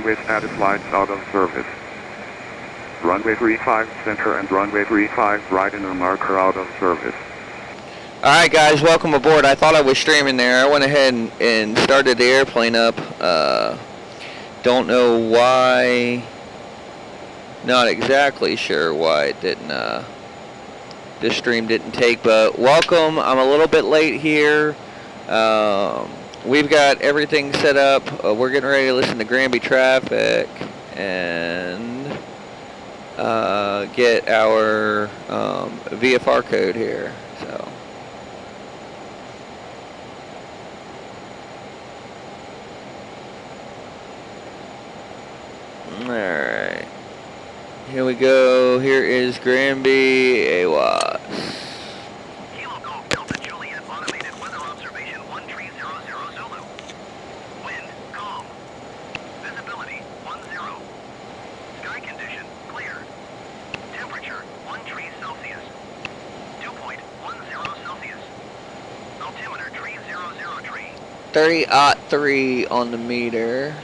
runway status lights out of service. Runway 35 center and runway 35 right inner marker out of service. Alright guys, welcome aboard. I thought I was streaming there. I went ahead and started the airplane up. Don't know why. Not exactly sure why it didn't, this stream didn't take, but welcome. I'm a little bit late here. We've got everything set up. We're getting ready to listen to Granby traffic and get our VFR code here. So. Alright, here we go. Here is Granby, AWAS. Kilo Golf Delta Juliet automated weather observation 1300 Zulu. Wind calm. Visibility 10. Sky condition clear. Temperature 13 Celsius. Dew point 10 Celsius. Altimeter 300 tree. 30-3 on the meter.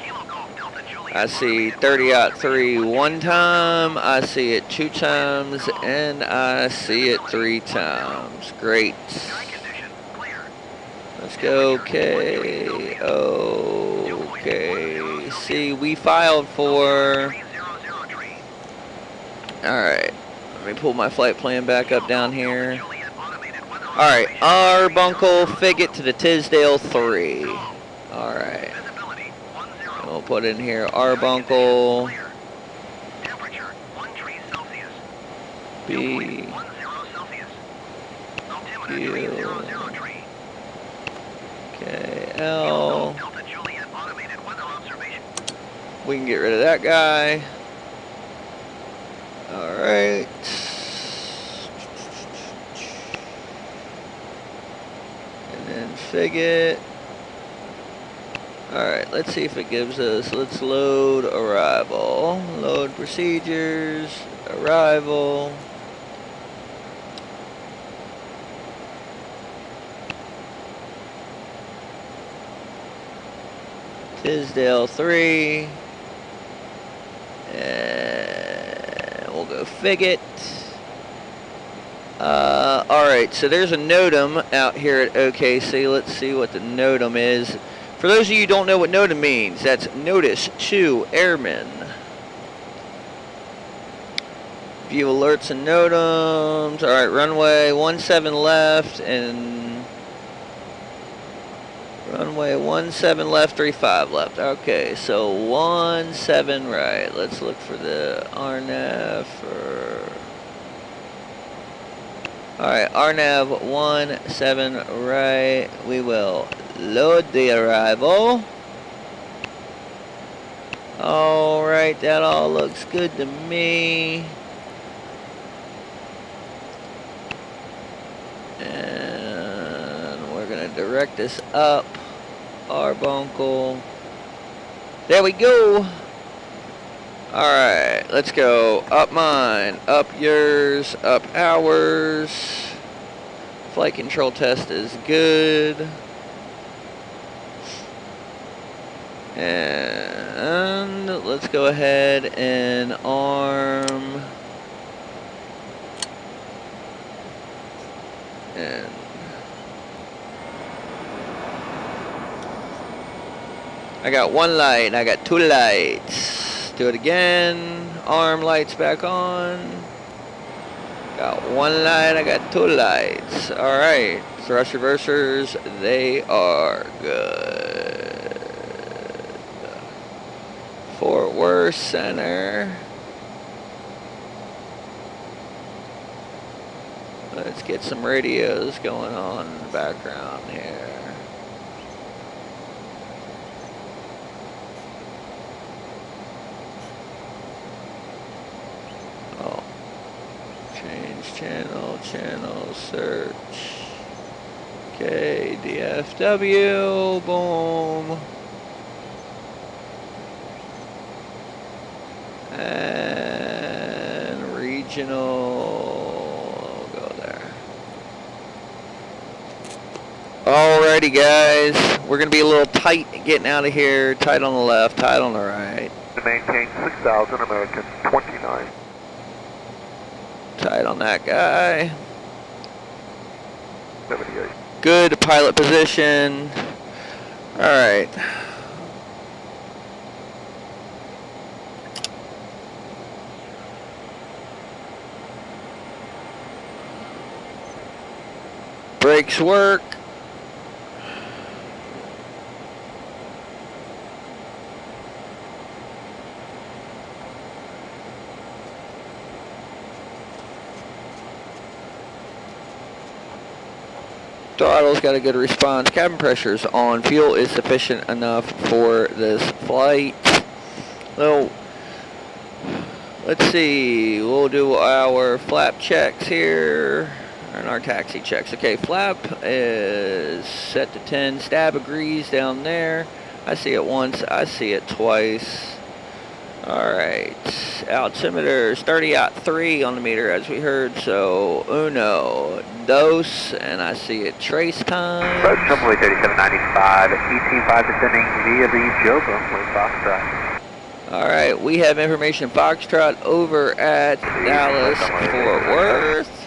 I see 30-3 one time, I see it 2 times, and I see it 3 times. Great. Let's go, okay, okay. See, we filed for... Alright, let me pull my flight plan back up down here. Alright, Arbuncle, Figget to the Tisdale 3. Alright. We'll put in here Arbuncle B Q K L. We can get rid of that guy. Alright. And then Figget. Alright, let's see if it gives us, let's load arrival, load procedures, arrival. Tisdale 3, and we'll go Figget. Alright, so there's a NOTAM out here at OKC. Let's see what the NOTAM is. For those of you who don't know what NOTAM means, that's Notice to Airmen. View alerts and NOTAMs. Alright, runway 17 left and runway 17 left, 35 left. Okay, so 17 right. Let's look for the RNAV for... Alright, RNAV 17 right. We will load the arrival. Alright, that all looks good to me. And we're going to direct this up. Arbuncle. There we go. Alright, let's go. Up mine, up yours, up ours. Flight control test is good. And let's go ahead and arm. And I got 1 light, I got 2 lights. Do it again. Arm lights back on. Got 1 light, I got 2 lights. Alright. Thrust reversers, they are good. Fort Worth Center. Let's get some radios going on in the background here. Oh. Change channel, channel search. Okay, DFW, boom. And regional, we'll go there. Alrighty guys, we're gonna be a little tight getting out of here. Tight on the left, tight on the right. maintain 6,000 American 29. Tight on that guy. 78. Good pilot position. All right. Brakes work. Throttle's got a good response. Cabin pressure's on. Fuel is sufficient enough for this flight. So, let's see. We'll do our flap checks here. And our taxi checks. Okay, flap is set to 10. Stab agrees down there. I see it once. I see it twice. Alright. Altimeter's 30 out 3 on the meter as we heard. So, uno, dos, and I see it trace time. Approach Tumbleweed 3795, ET5 descending via the Joba with Foxtrot. Alright, we have information Foxtrot over at Dallas, Fort Worth.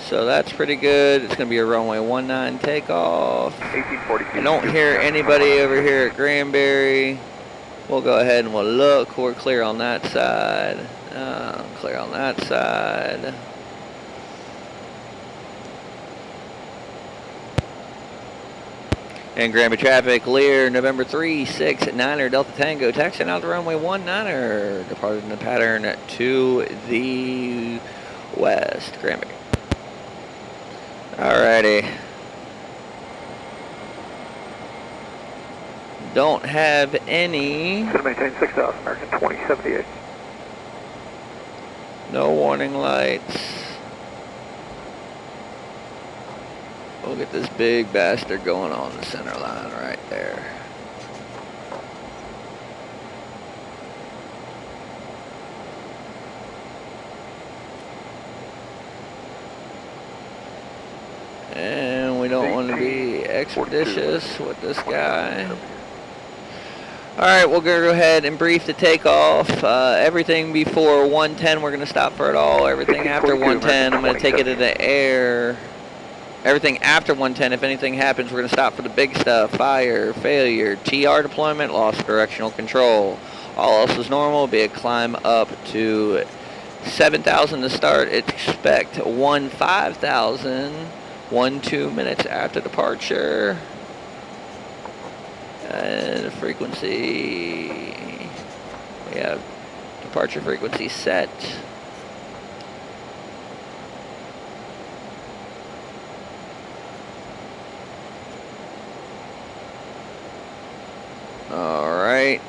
So that's pretty good. It's going to be a runway 19 takeoff. 1842. I don't hear anybody over here at Granbury. We'll go ahead and we'll look. We're clear on that side. Clear on that side. And Granbury traffic, Lear, November 369er, Delta Tango, taxiing out the runway 19er, departed in the pattern to the west, Granbury. Alrighty. Don't have any. Going to maintain 6,000 American 2078. No warning lights. We'll get this big bastard going on the center line right there. And we don't want to be expeditious with this guy. Alright, we'll go ahead and brief the takeoff. Everything before 110, we're going to stop for it all. Everything after 110, I'm going to take it in the air. Everything after 110, if anything happens, we're going to stop for the big stuff. Fire, failure, TR deployment, loss of directional control. All else is normal. Be a climb up to 7,000 to start. Expect 5,000 minutes after departure. And frequency, we have departure frequency set. All right.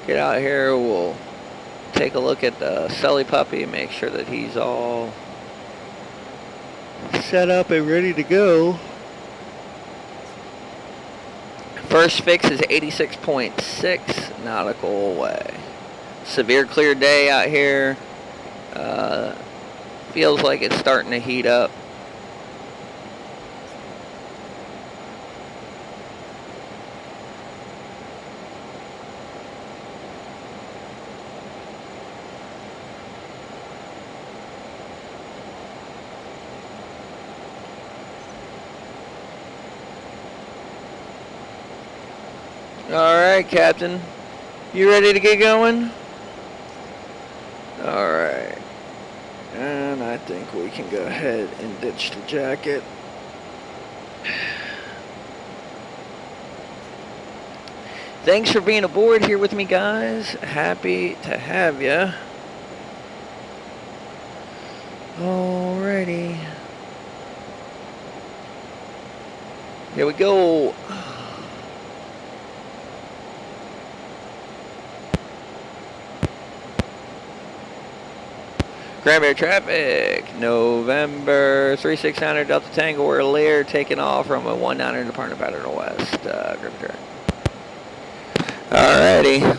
Get out here, we'll take a look at the Sully puppy, make sure that he's all set up and ready to go. First fix is 86.6 nautical away. Severe clear day out here. Feels like it's starting to heat up. Alright, Captain. You ready to get going? Alright. And I think we can go ahead and ditch the jacket. Thanks for being aboard here with me, guys. Happy to have ya. Alrighty. Here we go. Granbury traffic, November 369er Delta Tango, we're Lear taking off from a 19er departing pattern to west. Granbury. Alrighty.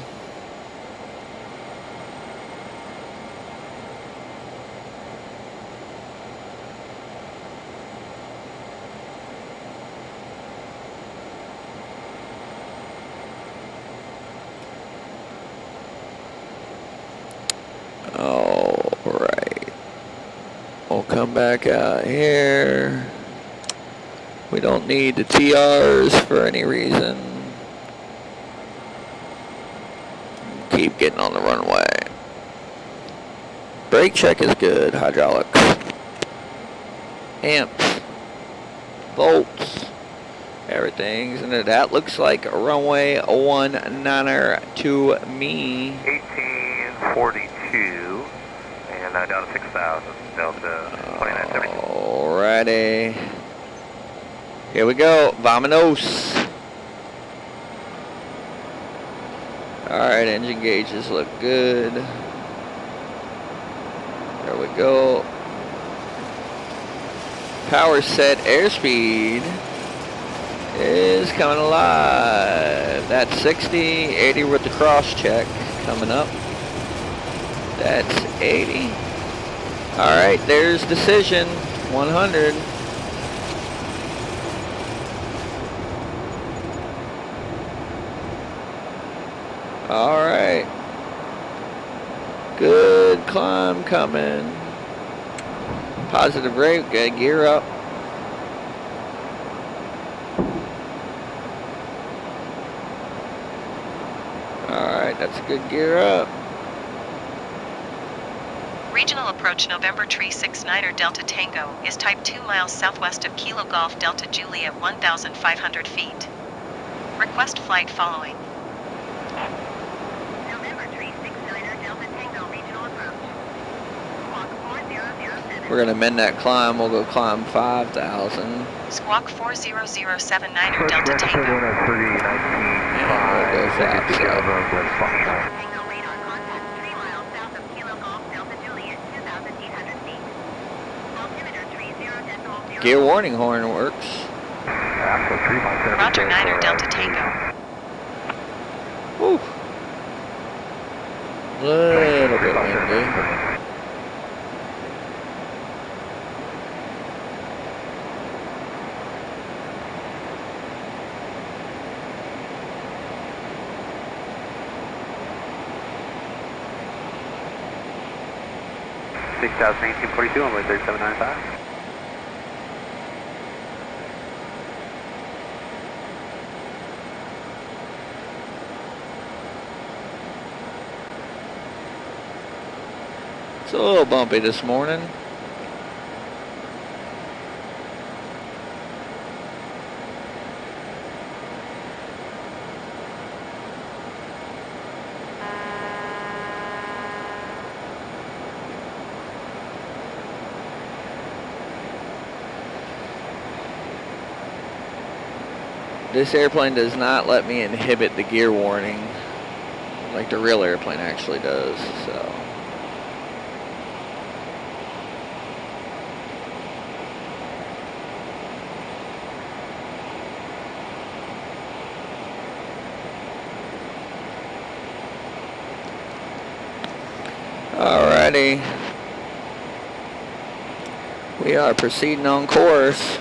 come back out here. We don't need the TRs for any reason. Keep getting on the runway. Brake check is good. Hydraulics. Amps. Volts. Everything's in there. That looks like a runway 19er to me. 1842. And down to 6,000. Delta 2972. Alrighty. Here we go. Vamonos. Alright, engine gauges look good. There we go. Power set airspeed is coming alive. That's 60, 80 with the cross check coming up. That's 80. Alright, there's decision 100. Alright. Good climb coming. Positive rate, good gear up. Alright, that's a good gear up. Regional approach November Tree 69er Delta Tango is type 2 miles southwest of Kilo Golf Delta Juliet 1,500 feet. Request flight following. November 369er Delta Tango regional approach. Squawk 4007. We're gonna amend that climb. We'll go climb 5,000. Squawk 40079er Delta Tango. And we'll go flat south. Tango radar contact 3 miles south of Kilo Golf Delta Juliet 2,800 feet. Altimeter 30.0. Gear warning horn works. Roger 9er Delta Tango. Woo. Little bit windy. Six 1842 on way 3795. It's a little bumpy this morning. This airplane does not let me inhibit the gear warning like the real airplane actually does, so. Alrighty. We are proceeding on course.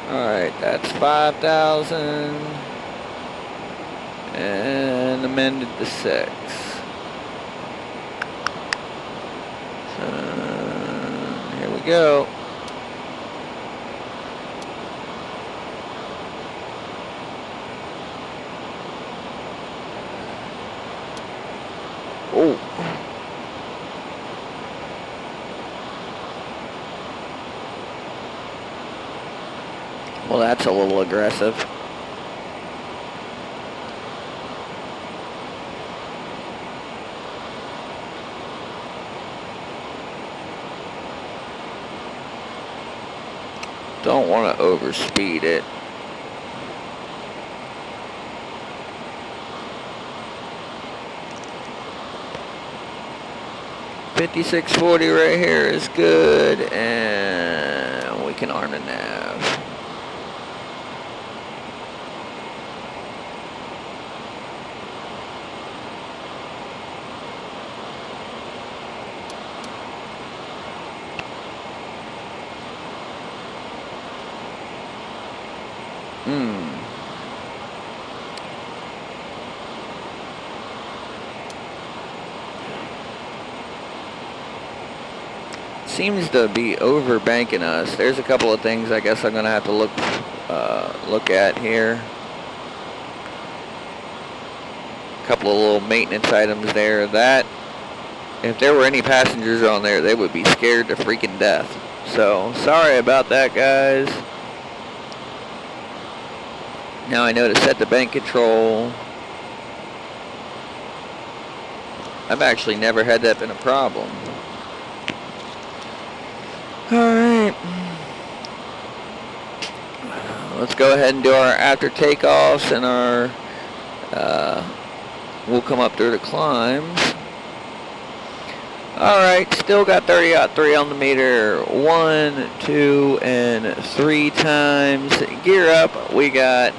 Alright, that's 5,000 and amended to 6. Here we go. Oh. Well, that's a little aggressive. Don't want to overspeed it. $56.40 right here is good, and we can arm the nav. Seems to be overbanking us. There's a couple of things I guess I'm gonna have to look at here. A couple of little maintenance items there. That if there were any passengers on there, they would be scared to freaking death. So sorry about that, guys. Now I know to set the bank control. I've actually never had that been a problem. Alright. Let's go ahead and do our after takeoffs and our we'll come up through the climbs. Alright, still got 30-3 on the meter. 1, 2, and 3 times. Gear up. We got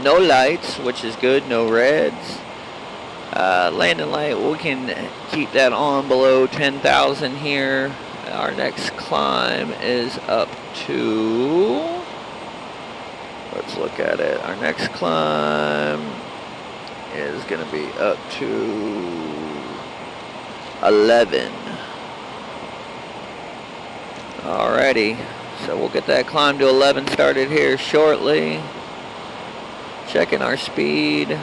no lights, which is good. No reds. Landing light, we can keep that on below 10,000 here. Our next climb is up to, let's look at it. Our next climb is going to be up to 11. Alrighty, so we'll get that climb to 11 started here shortly. Checking our speed.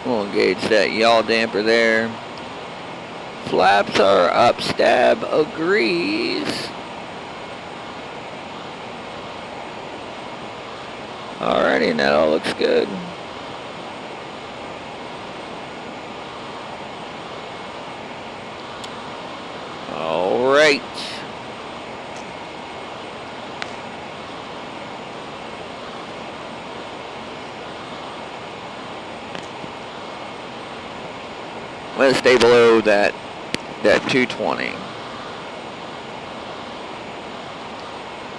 We'll engage that yaw damper there. Flaps are up. Stab agrees. Alrighty, that all looks good. Alright. Let's stay below that 220.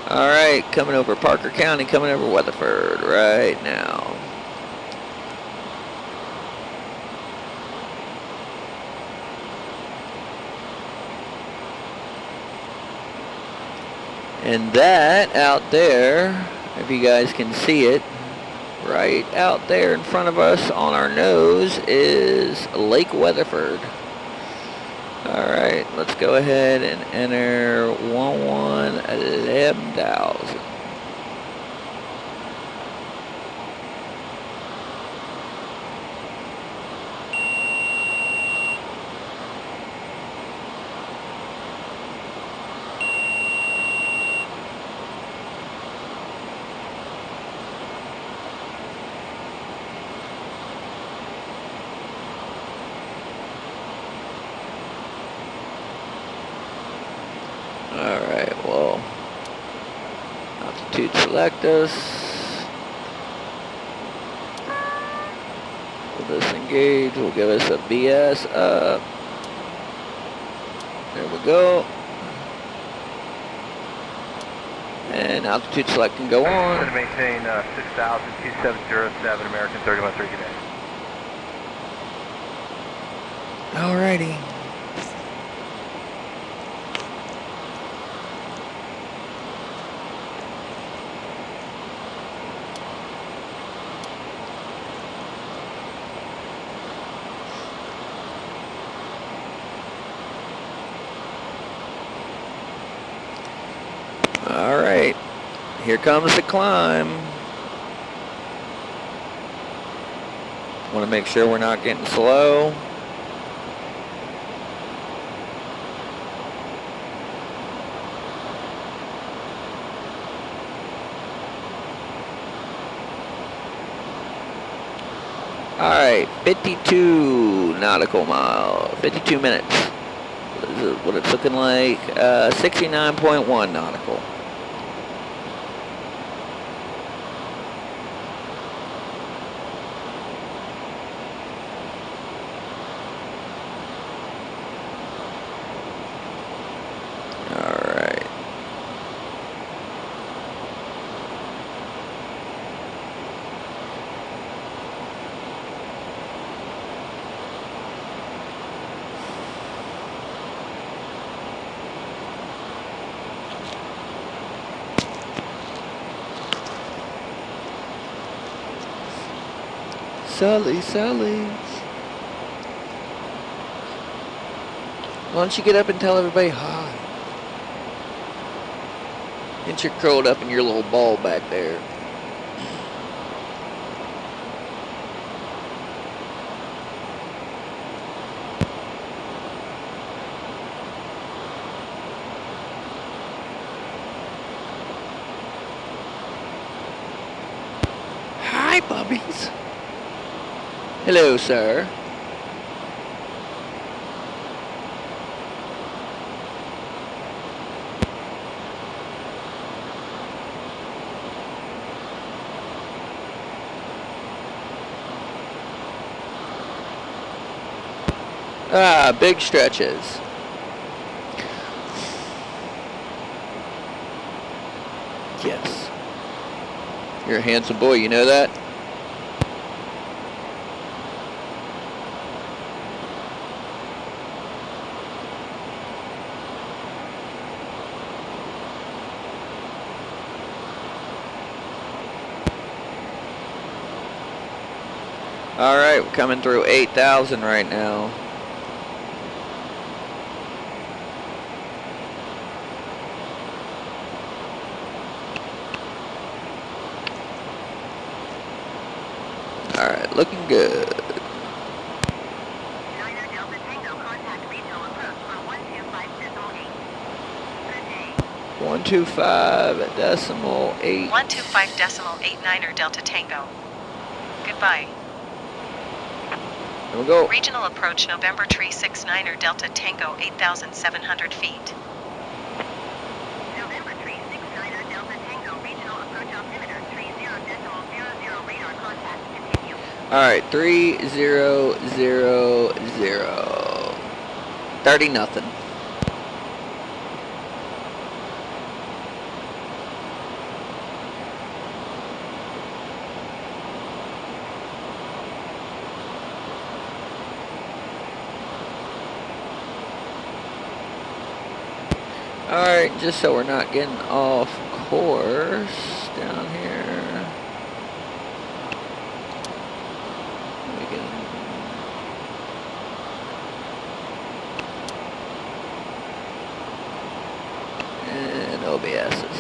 Alright, coming over Parker County, coming over Weatherford right now. And that out there, if you guys can see it, right out there in front of us on our nose is Lake Weatherford. Alright, let's go ahead and enter 11,000. Alright, well, altitude select us. We'll disengage, will give us a BS up. There we go. And altitude select can go on. Going to maintain 6,2707 American 31.3 today. Alrighty. Alright, here comes the climb. Want to make sure we're not getting slow. Alright, 52 nautical mile, 52 minutes. What it's looking like, 69.1 nautical. Alright. Sully, Sully. Why don't you get up and tell everybody hi? Since you're curled up in your little ball back there. Hi, puppies. Hello, sir. Ah, big stretches. Yes. You're a handsome boy, you know that? Alright, we're coming through 8,000 right now. Alright, looking good. Niner Delta Tango, contact regional approach on 125.8. 125.8. 125.8 Niner Delta Tango. Goodbye. Here we go. Regional approach November Tree 69er Delta Tango 8,700 feet. November Tree 69er Delta Tango, regional approach altimeter 30.00 radar contact, continue. Alright, 3000. 30 nothing. Alright, just so we're not getting off course down here. We can and OBS's.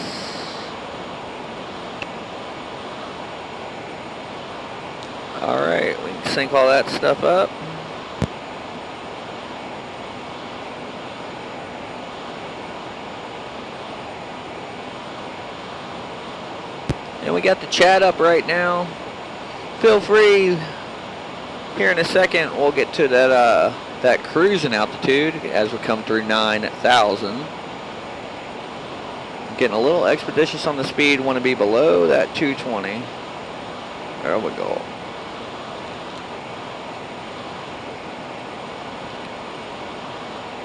Alright, we can sync all that stuff up. And we got the chat up right now. Feel free. Here in a second, we'll get to that cruising altitude as we come through 9,000. Getting a little expeditious on the speed. Want to be below that 220. There we go.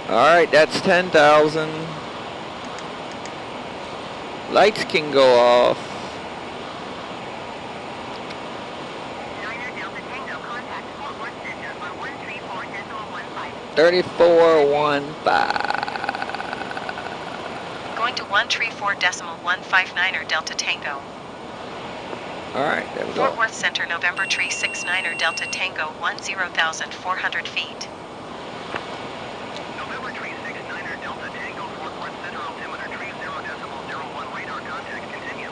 All right, that's 10,000. Lights can go off. Niner Delta Tango, contact Fort Worth Center on 134.15. 3415. Going to 134.159er Delta Tango. All right, there we Fort go. Worth Center November Tree 69er Delta Tango 10,400 feet. November Tree 69er Delta Tango, Fort Worth Center altimeter 30.01 radar contact, continue.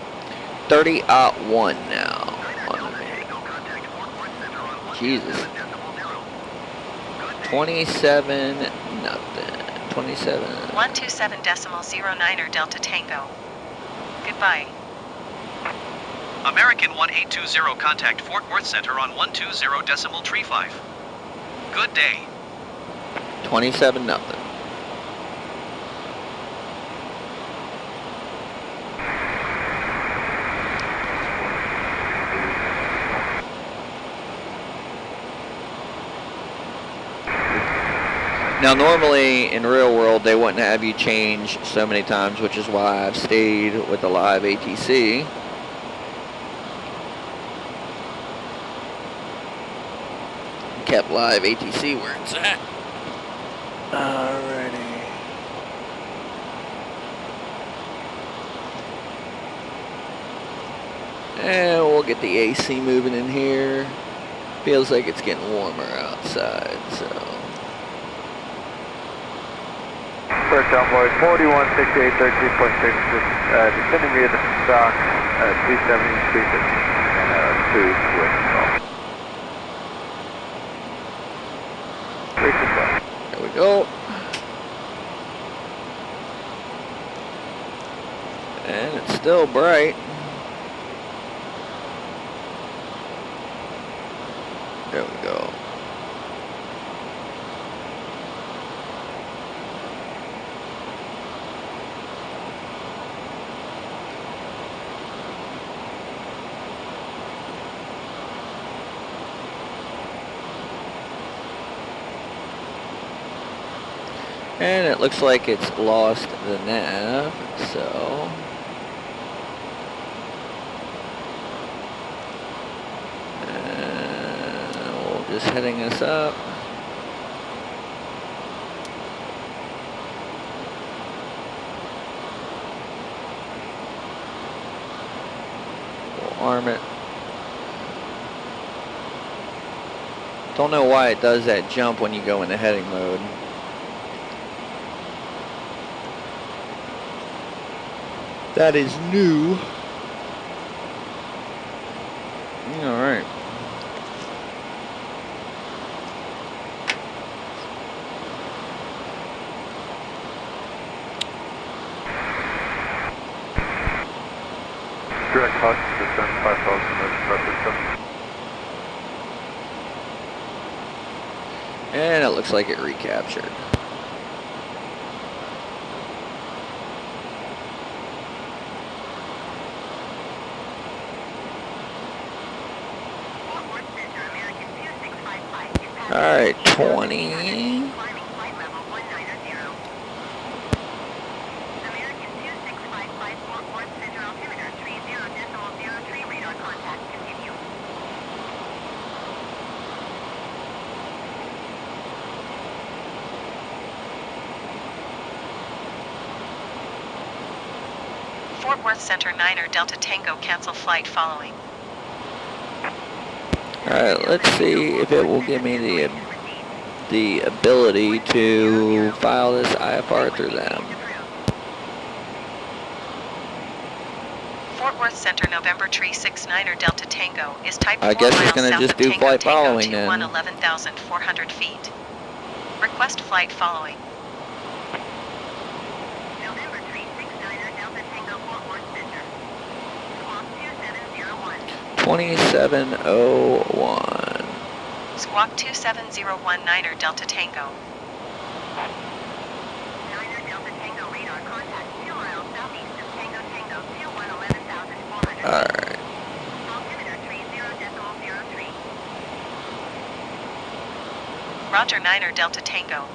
30-1 now. Niner Delta Tango, contact Fort Worth Center on 127.0. Jesus. Good day. 27 nothing. 27. 127.09er Delta Tango. Goodbye. American 1820, contact Fort Worth Center on 120.35. Good day. 27 nothing. Now normally in real world they wouldn't have you change so many times, which is why I've stayed with the live ATC. Kept live ATC where it's at. Alrighty. And we'll get the AC moving in here. Feels like it's getting warmer outside, so. First envoy 4168 13.6, descending via the stock 270, 350, and 2 with call. 365. There we go. And it's still bright. There we go. And it looks like it's lost the nav, so. Just heading us up. We'll arm it. Don't know why it does that jump when you go into heading mode. That is new. All right. Direct caution to descend 5,000 pressure system. And it looks like it recaptured. All right, 20. Fort Worth Center 9er Delta Tango, cancel flight following. Alright, let's see if it will give me the ability to file this IFR through them. Fort Worth Center November Tree 69er Delta Tango is type 4 I guess it's miles gonna south just of do Tango flight Tango following then. 11,400 feet. Request flight following. November 369er Delta Tango Fort Worth Center. Squawk 2701. 2701. Squawk 2701 9er Delta Tango. 9er Delta Tango radar contact 2 miles southeast of Tango Tango 11,400 feet. Alright. Altimeter 30.03. Roger 9er Delta Tango.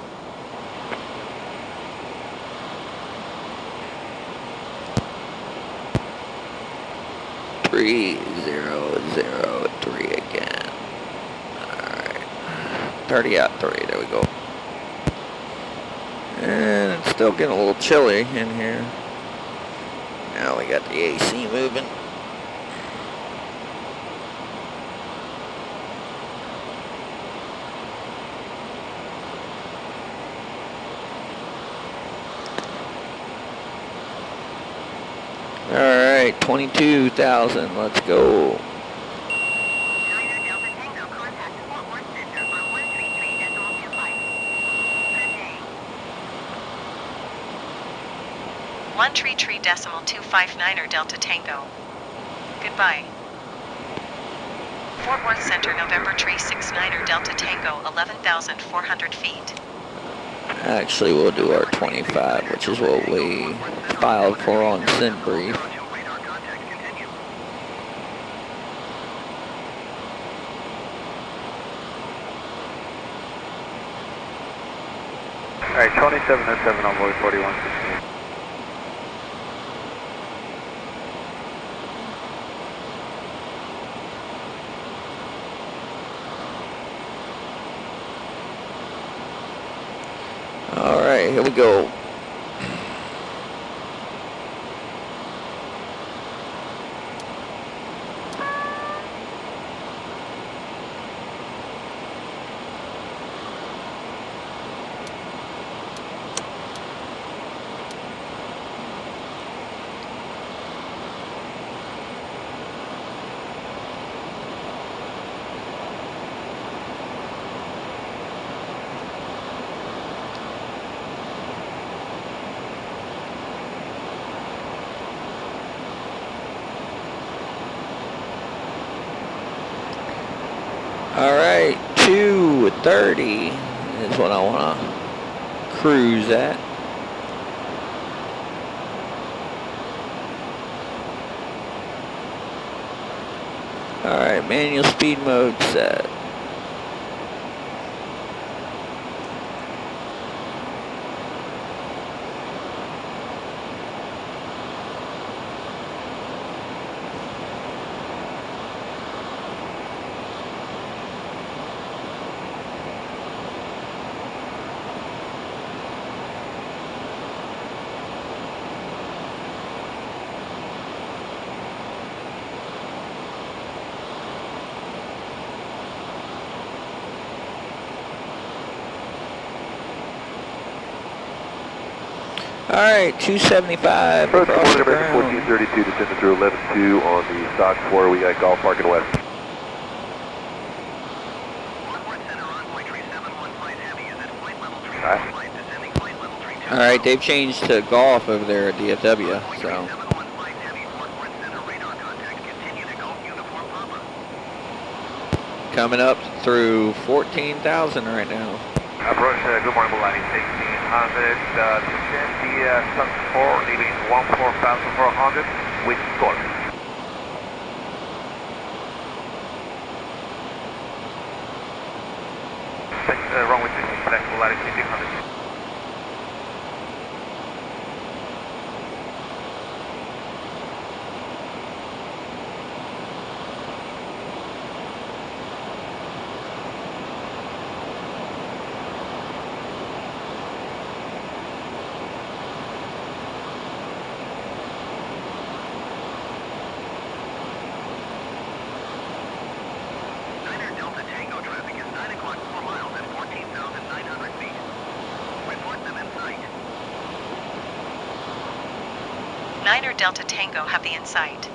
Three 003 again. Alright. 30 out 3, there we go. And it's still getting a little chilly in here. Now we got the AC moving. Alright, 22,000, let's go. 9er Delta Tango contact Fort Worth Center on 133.25. Good day. 133.259er Delta Tango. Goodbye. Fort Worth Center November Tree 69er Delta Tango 11,400 feet. Actually, we'll do our 25, which is what we filed for on SIM brief. Alright, 2707 on board 4168. Alright, here we go. Alright, 230 is what I want to cruise at. Alright, manual speed mode set. Alright, 275 Approach across the American ground. 1432, descending through 11-2 on the stock floor. We got Golf Parking West. Alright, they've changed to golf over there at DFW, so. Coming up through 14,000 right now. Approach, good morning, Bolani, 1600, descend the stock floor, leaving 14,400 with Golf. Wrong with 16, select Bolani, 1600. Niner Delta Tango have the in sight.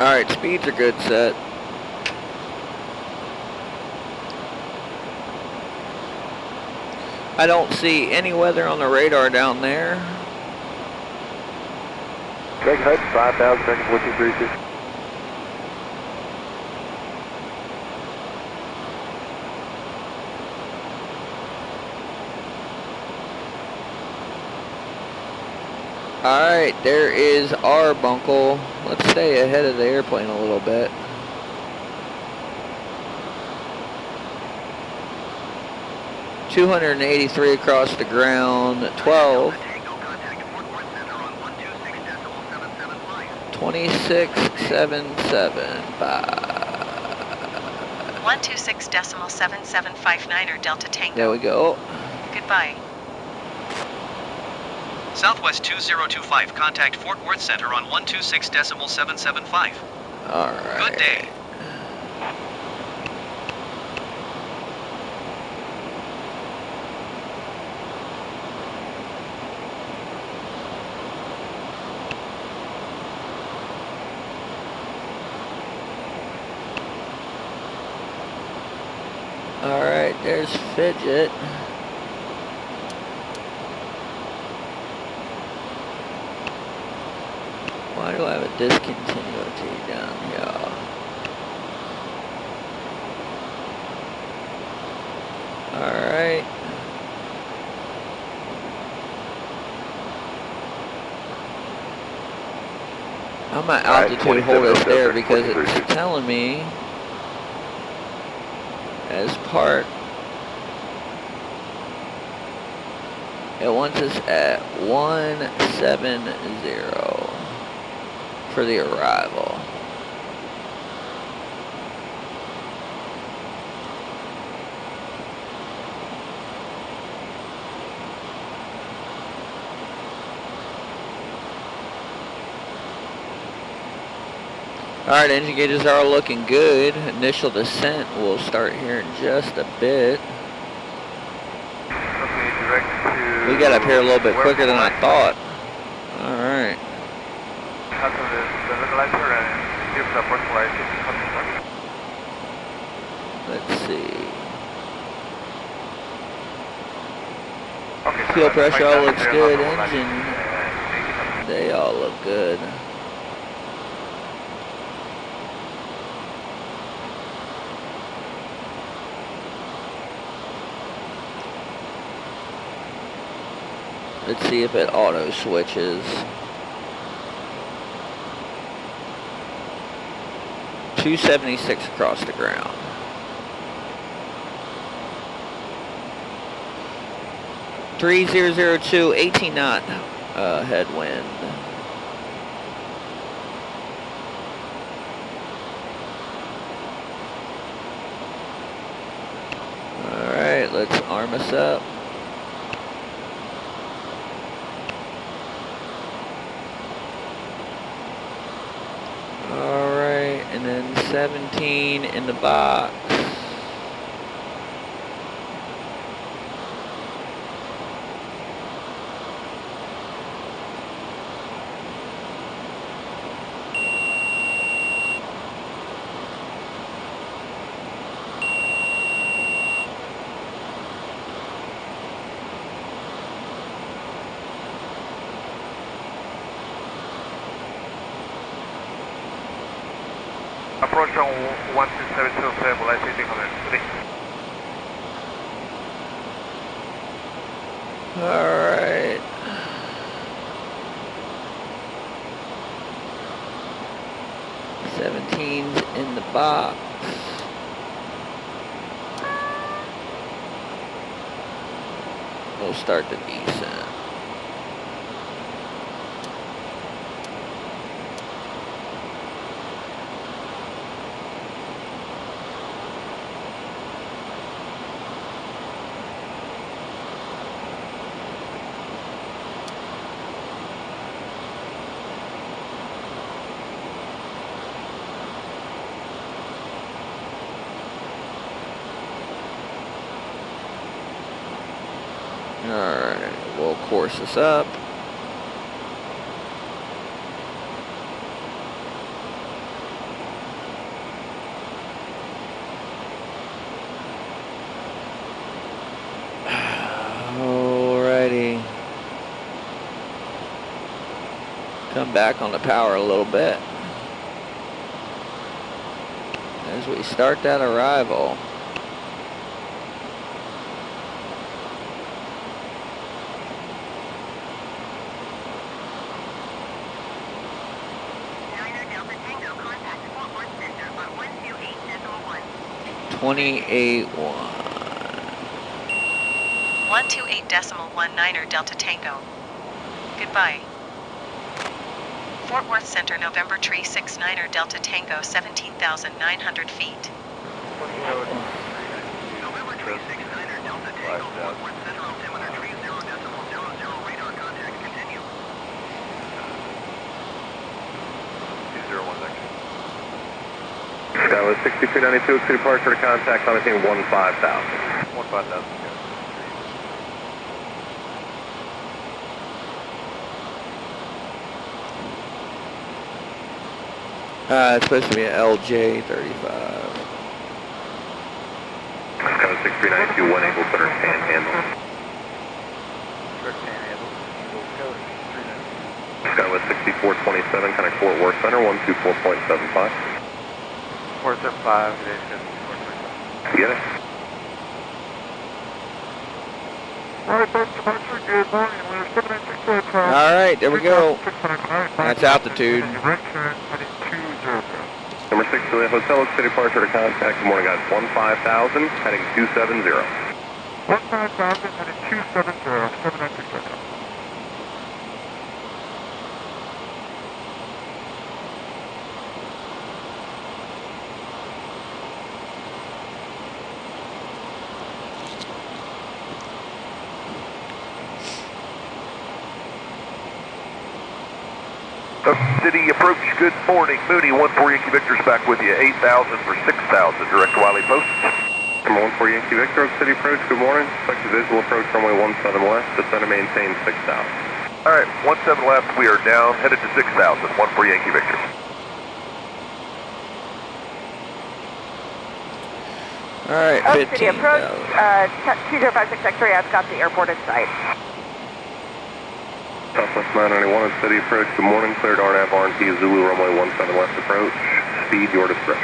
Alright, speeds are good set. I don't see any weather on the radar down there. Greg Hutch, 5,000, American 1432. Alright, there is our bunkle. Let's stay ahead of the airplane a little bit. $283 across the ground, 12. 26775. 126.7759 Delta Tango. There we go. Goodbye. Southwest 2025, contact Fort Worth Center on 126.775. Alright. Good day. Alright, there's Fidget. Why do I have a discontinuity down here? Alright. I'm at altitude hold us there because it's telling me as part it wants us at 170 for the arrival. Alright, engine gauges are looking good. Initial descent will start here in just a bit. Okay, direct to... We got up here a little bit quicker than I thought. Alright. Cancel the localizer and give the personalization control. Let's see. Okay, Fuel pressure all looks good. engine. Engine, they all look good. Let's see if it auto switches. 276 across the ground. Three 002, 18 knot headwind. All right, let's arm us up. All right, and then 17 in the box. Approach on 1272, stabilization command 3. All right. Seventeen's in the box. We'll start the descent. Alright, we'll course this up. Alrighty. Come back on the power a little bit as we start that arrival. Delta Tango, contact Fort Worth Center on 128.1. 28.1. 128.19 Delta Tango. Goodbye. Fort Worth Center, November 369 Delta Tango, 17,900 feet. November 369 Delta Tango, Fort Worth Center, altimeter 30.00, radar contact, continue. 201 section. Skyway 6292, exit departure to contact, commenting 15,000. 15,000. It's supposed to be an LJ35. Skyway 6392, 1 able to panhandle. Direct panhandle. Skyway 6427, connect Fort Worth Center, 124.75. 475, Get it? Alright, there we go. That's altitude. Number 6 Juliet Hotel, exit departure to contact, good morning guys, 15,000, heading 270. 15,000 heading 270, 796. City approach, good morning. Mooney, 14 Yankee Victor's back with you. 8,000 for 6,000, direct to Wiley Post. Number 14 Yankee Victor, Oak City approach, good morning. Expect a visual approach runway 17 left, descend and maintain 6,000. All right, 17 left, we are down, headed to 6,000, 14 Yankee Victor. All right, Oak City 15. approach, 2056 X-ray, I've got the airport in sight. Southwest 991 Oak City approach, good morning. Cleared RNAV RNT Zulu runway 17 left approach. Speed your discretion.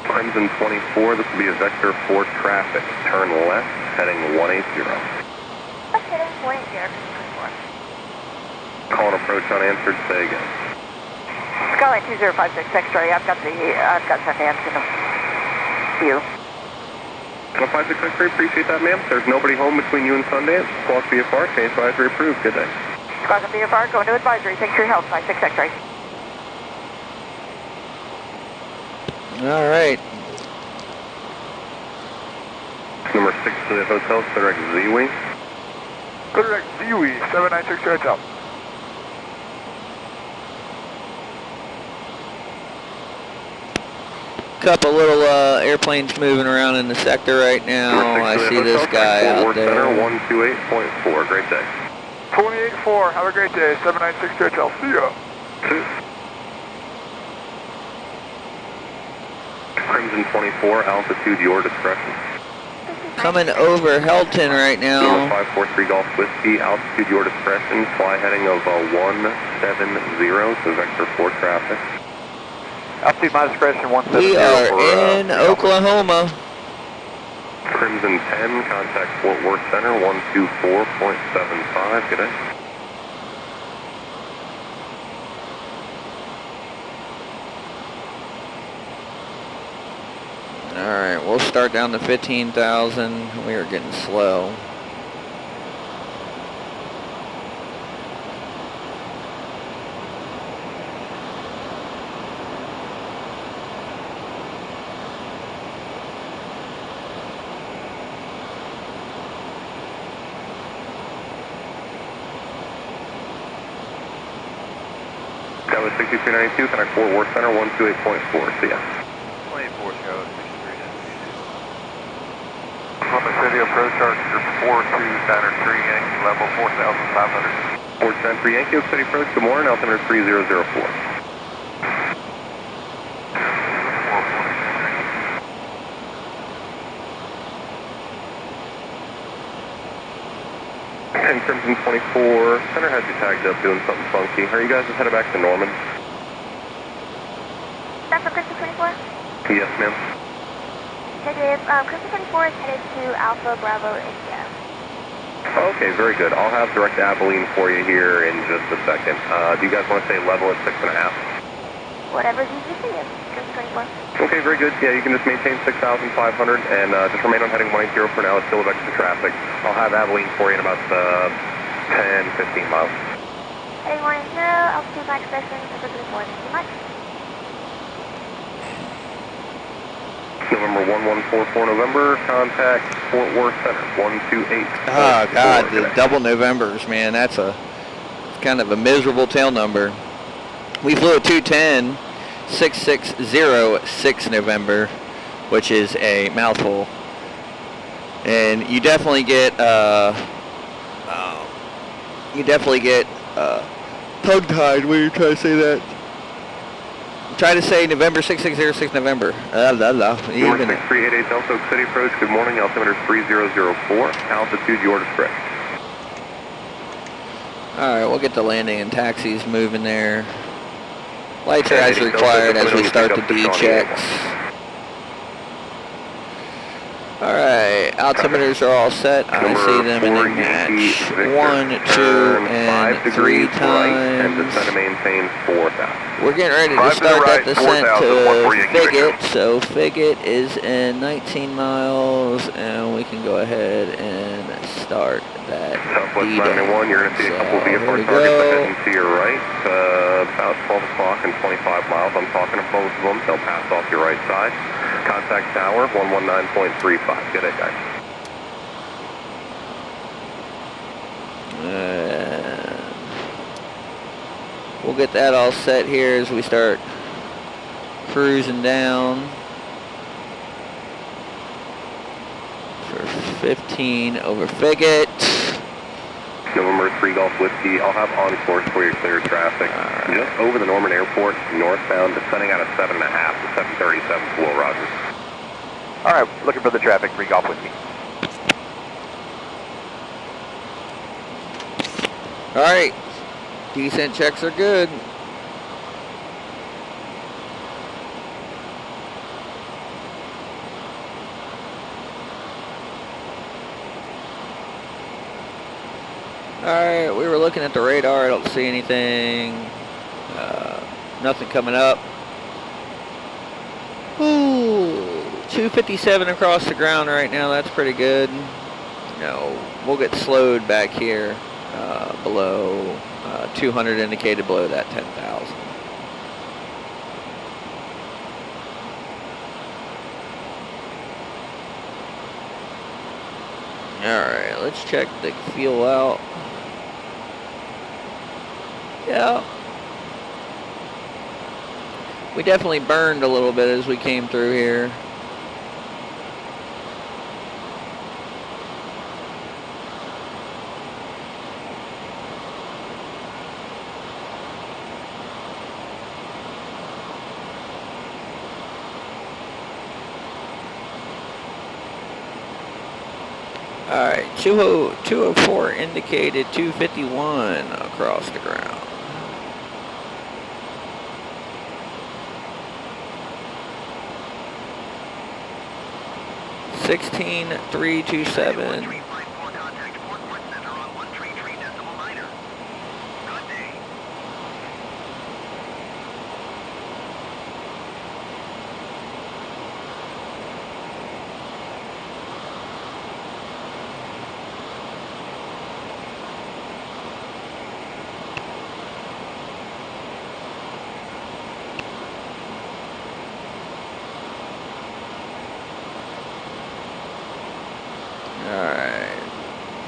Crimson 24, this will be a vector for traffic. Turn left, heading 180. That's heading 180, 24. Call and approach unanswered, say again. Skyline 2056 X-ray, I've got Sundance in the view. 56 X-ray, appreciate that, ma'am. There's nobody home between you and Sundance. Squawk VFR, change advisory approved. Good day. Squawk VFR, going to advisory. Thanks for your help, 56 X-ray. All right. Number 6 to the hotel, Clear Z-Wing. Clear Z-Wing, 796 hotel. Couple little airplanes moving around in the sector right now. I see this guy out there. Center 128.4, great day. 284, have a great day, 796 hotel, see ya. Crimson 24, altitude your discretion. Coming over Helton right now. Number 543 Golf Whiskey, altitude your discretion. Fly heading of 170, so vector for traffic. Altitude my discretion, 170. We are in Oklahoma. Crimson 10, contact Fort Worth Center, 124.75, good day. Alright, we'll start down to 15,000. We are getting slow. That was 6392, connect Fort Worth Center, 128.4, see ya. 24 Chicago, 63. Columbus City approach, Archer 4293, Yankee level 4,500. 493 Yankee, Oak City approach, good morning, altimeter 3004. And Crimson 24, center has you tagged up doing something funky. Are you guys just headed back to Norman? That's for Crimson 24? Yes, ma'am. Negative. Crimson 24 is headed to Alpha Bravo India. Okay, very good. I'll have direct Abilene for you here in just a second. Do you guys want to stay level at 6.5? Whatever's easy for you, Crimson 24. Okay, very good. Yeah, you can just maintain 6,500 and just remain on heading 180 for now. It's still extra traffic. I'll have Abilene for you in about 10, 15 miles. Heading 180, altitude my discretion, Crimson 24. Thank you much. November 1144 November, contact Fort Worth Center, 128. Oh, God, the double Novembers, man. That's kind of a miserable tail number. We flew a 210, 6606 November, which is a mouthful. And you definitely get, tongue-tied when you try to say that. Try to say November 6606 November. Number 6388 Delta Oak City approach, good morning, altimeter 3004, altitude your discretion. Alright, we'll get the landing and taxis moving there. Lights are as required as we start the D checks. Alright, altimeters are all set. I see them in a match. 1, 2, and 3 times. And descend to maintain 4,000. We're getting ready to start that descent to Figgett. So Figgett is in 19 miles, and we can go ahead and start that Southwest D-Day. 91, you're going to see a couple VFR targets ahead and to your right. About 12 o'clock and 25 miles. I'm talking to both of them. They'll pass off your right side. Contact tower, 119.35. Good day, guys. We'll get that all set here as we start cruising down for 15 over Figgett. November 3 Golf Whiskey, I'll have on course for your clear traffic. Right. Just over the Norman Airport, northbound, descending out of 7.5 to 737 to Will Rogers. All right, looking for the traffic, 3 Golf Whiskey. All right, descent checks are good. Alright, we were looking at the radar. I don't see anything. Nothing coming up. Ooh, 257 across the ground right now. That's pretty good. No, we'll get slowed back here below 200 indicated below that 10,000. Alright, let's check the fuel out. Yeah. We definitely burned a little bit as we came through here. Alright, 204 indicated, 251 across the ground. Sixteen 327. Contact Fort Worth Center on 133.9. Good day.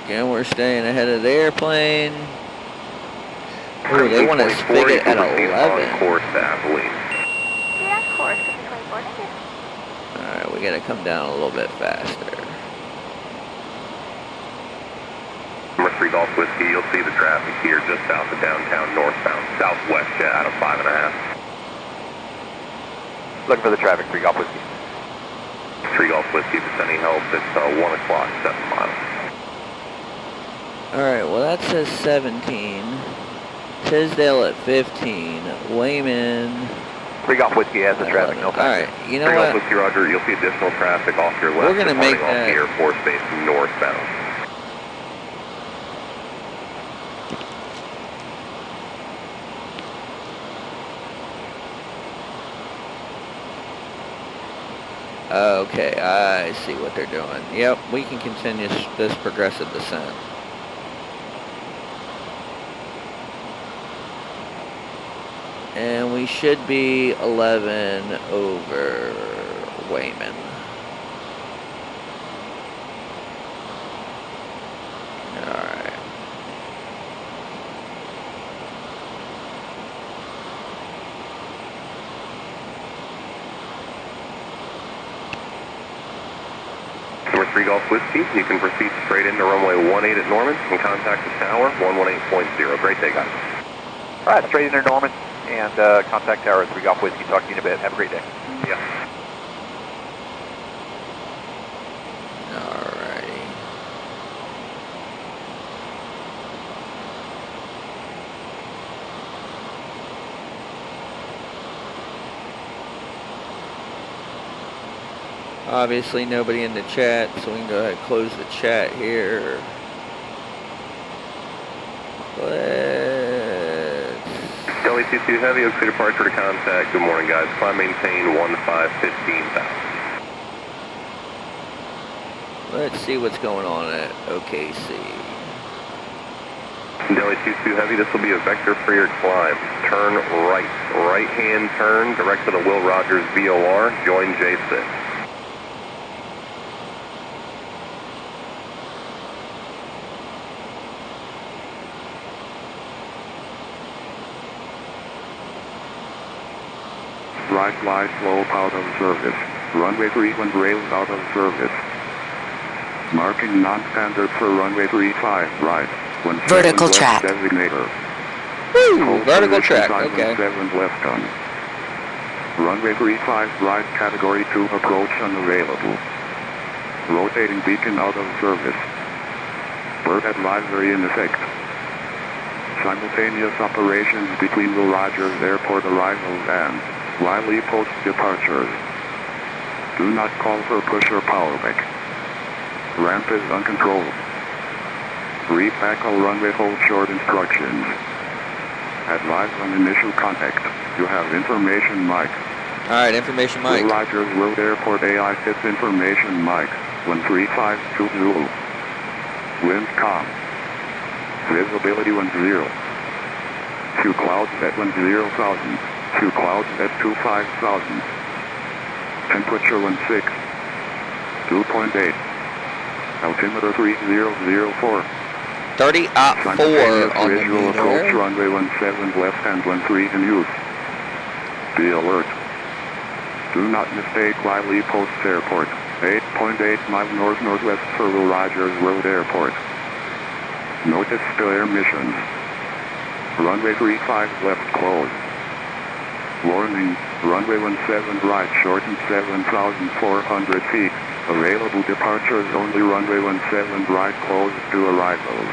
Again, we're staying ahead of the airplane. Ooh, they want us to Figgett at 11. On course to Abilene. Yeah, of course, 24, thank you. Alright, we gotta come down a little bit faster. Number 3 Golf Whiskey, you'll see the traffic here just south of downtown, northbound, southwest jet out of 5.5. Looking for the traffic, 3 Golf Whiskey. 3 Golf Whiskey, descending help, it's 1 o'clock, 7 miles. Alright, well that says 17. Tisdale at 15. Wayman. 3 Golf Whiskey has the traffic, no Alright, you know 3 Golf what? Whiskey, Roger, you'll see additional traffic off your left. We're gonna make off that the Air Force Base northbound. Okay, I see what they're doing. Yep, we can continue this progressive descent. And we should be 11 over Wayman. Alright. Number 3 Golf Whiskey, you can proceed straight into runway 18 at Norman and contact the tower 118.0. Great day, guys. All right, straight into Norman and contact tower 3 Golf Whiskey. Talk to you in a bit. Have a great day. Yeah. Alrighty. Obviously nobody in the chat, so we can go ahead and close the chat here. LE22 Heavy, OK departure to contact. Good morning, guys. Climb maintain 15,000. Let's see what's going on at OKC. Delhi 22 Heavy, this will be a vector for your climb. Turn right. Right-hand turn, direct to the Will Rogers VOR. Join J6. right, glide slope out of service. Runway 31 rails out of service. Marking non-standard for runway 35 right. Vertical track. Designator. Woo! Vertical track, Silent okay. 7 left on. Runway 35 right, category 2 approach unavailable. Rotating beacon out of service. Bird advisory in effect. Simultaneous operations between Will Rogers Airport arrivals and Wiley Post departures. Do not call for push or power back. Ramp is uncontrolled. Read back all runway hold short instructions. Advise on initial contact. You have information mic. Alright, information mic. Will Rogers Road Airport AI fits information mic. 13520 Zulu. Wind calm. Visibility 10. Few clouds at 10,000. Few clouds at 25,000. Temperature 16. 2.8. Altimeter 3004. 30 at 4 on the visual approach meter. runway 17 left and 13 in use. Be alert. Do not mistake Wiley Post Airport. 8.8 mile north-northwest for Will Rogers Road Airport. Notice still air missions. Runway 35 left closed. Warning, runway 17 right shortened 7,400 feet. Available departures only runway 17 right closed to arrivals.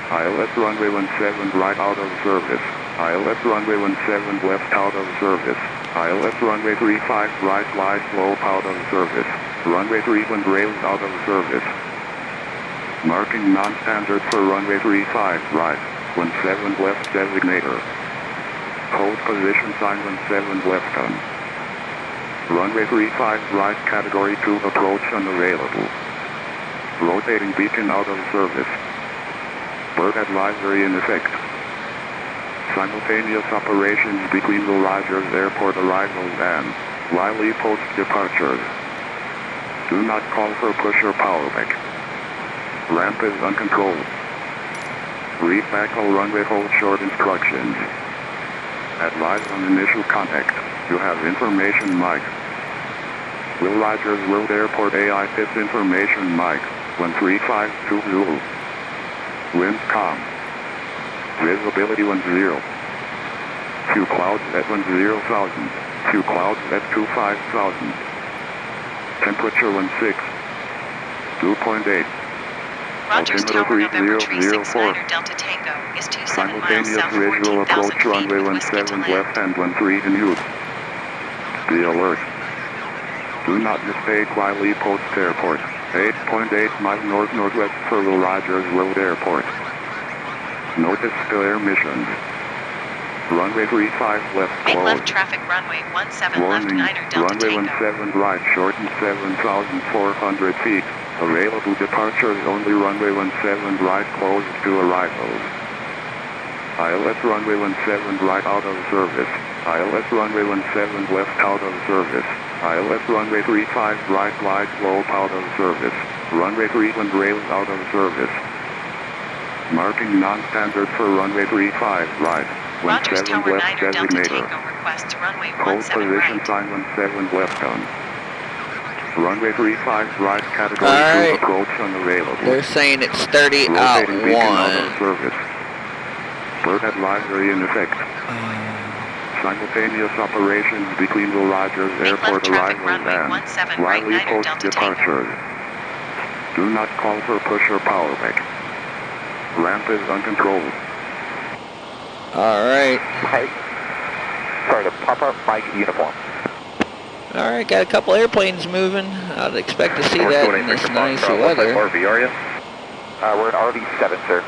ILS runway 17 right out of service. ILS runway 17 left out of service. ILS runway 35 right glide slope out of service. Runway 31 rails out of service. Marking non-standard for runway 35 right. 17 left designator. Hold position sign 17 left on. Runway 35 right, category 2 approach unavailable. Rotating beacon out of service. Bird advisory in effect. Simultaneous operations between Will Rogers Airport arrivals and Wiley Post departures. Do not call for push or power back. Ramp is uncontrolled. Read back all runway hold short instructions. Advise on initial contact. You have information mic. Will Rogers Road Airport AI fits information mic. 13520 Zulu. Wind calm. Visibility 10. Few clouds at 10,000. Few clouds at 25,000. Temperature 16. 2.8. Rogers Altimeter Tower November 369 3004. Delta Tango is 27 miles Simultaneous south visual 14,000 approach feet runway with Whiskey to 17 land. left and 13 in use. Be alert. Do not mistake Wiley Post Airport. 8.8 mile north-northwest for Will Rogers Road Airport. Notice still air missions. Runway 35 left Make closed. left traffic runway 17 left Warning, 9er Delta runway Tango. 17 right shortened 7,400 feet. Available departures only runway 17 right closed to arrivals. ILS runway 17 right out of service. ILS runway 17 left out of service. ILS runway 35 right glide slope out of service. Runway 31 rails out of service. Marking non-standard for runway 35 right. Rogers 17 Tower left 9er Delta designator. Tango requests runway Hold 17 position right. sign 17 left on. Runway 35 right, category 2 Alright. approach unavailable. They're saying it's 30 out Rotating beacon out of 1. service. Bird advisory in effect. Simultaneous operations between Will Rogers Make Airport left traffic arrivals runway and 17 right Wiley 9er Post Delta Tango. departures. Do not call for push or power back. Ramp is uncontrolled. Alright. Hey. Sorry to pop up Mike uniform. Alright, got a couple airplanes moving. I'd expect to see that in this nice weather. What type RV are you? We're in RV7, sir.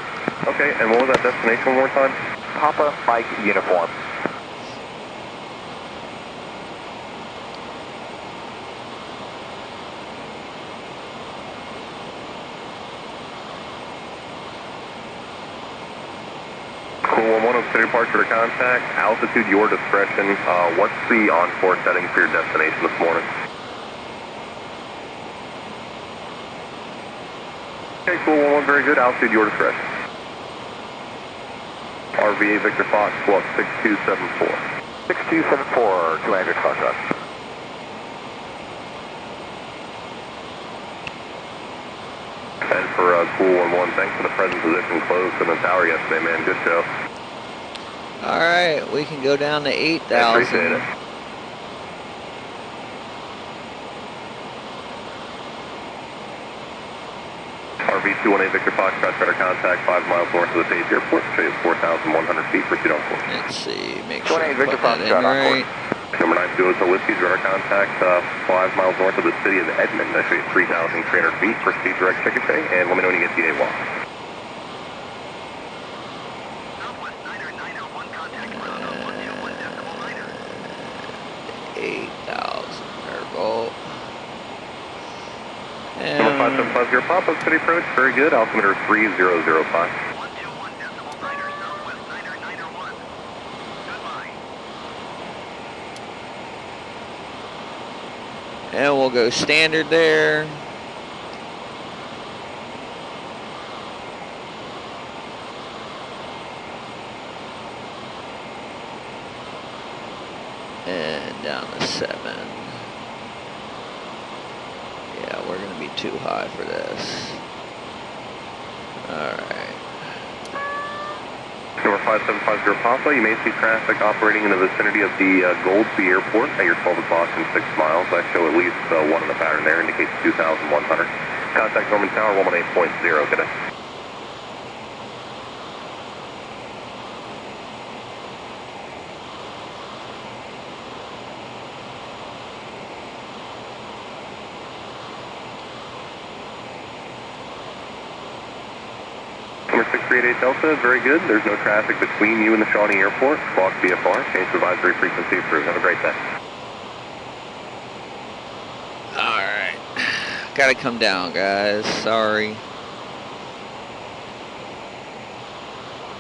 Okay, and what was that destination one more time? Papa Mike uniform. Cool, 103 departure to contact. Altitude, your discretion. What's the on-course setting for your destination this morning? Okay, cool, 11, very good. Altitude, your discretion. RVA Victor Fox, flight 6274. 6274, 200 Foxtrot. And for Cool 11, thanks for the present position close to the tower yesterday, man. Good show. All right, we can go down to I 8,000. appreciate it. RV218 Victor Foxtrot, better contact 5 miles north of the Page Airport. Show you 4,100 feet, proceed on course. Let's see, make sure I 28 Victor put that in Foxtrot on right. Number 92 Hotel Whiskey, direct contact 5 miles north of the city of Edmond. I show you 3,300 feet, proceed direct ticket pay, and let me know when you get the AWOL. Southwest Niner 901, contact ground on 121.9. 8,000 purple. Number 5750 Papa City approach, very good. Altimeter 3005. 121.9, Southwest Niner 901. Goodbye. And we'll go standard there. And down to 7. Yeah, we're gonna be too high for this. All right. Number 5750 Papa, you may see traffic operating in the vicinity of the Goldsby Airport at your 12 o'clock and 6 miles. I show at least one in the pattern there, indicates 2,100. Contact Norman Tower 118.0, good day. Number 638 Delta, very good. There's no traffic between you and the Shawnee Airport. Squawk VFR, change to advisory frequency approved. Have a great day. All right. Gotta come down, guys. Sorry.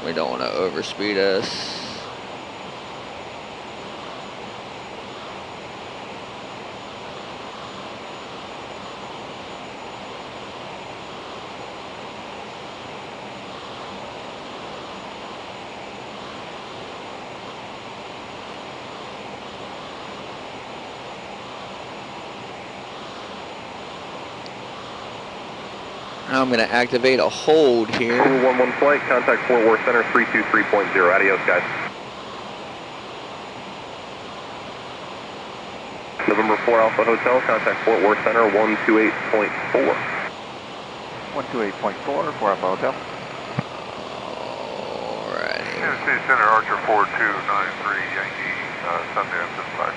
We don't want to overspeed us. I'm going to activate a hold here. Cool 11 flight, contact Fort Worth Center 323.0. Adios, guys. November 4 Alpha Hotel, contact Fort Worth Center 128.4. 128.4 for Alpha Hotel. Alrighty. Kansas City Center, Archer 4293, Yankee, Sunday on 55.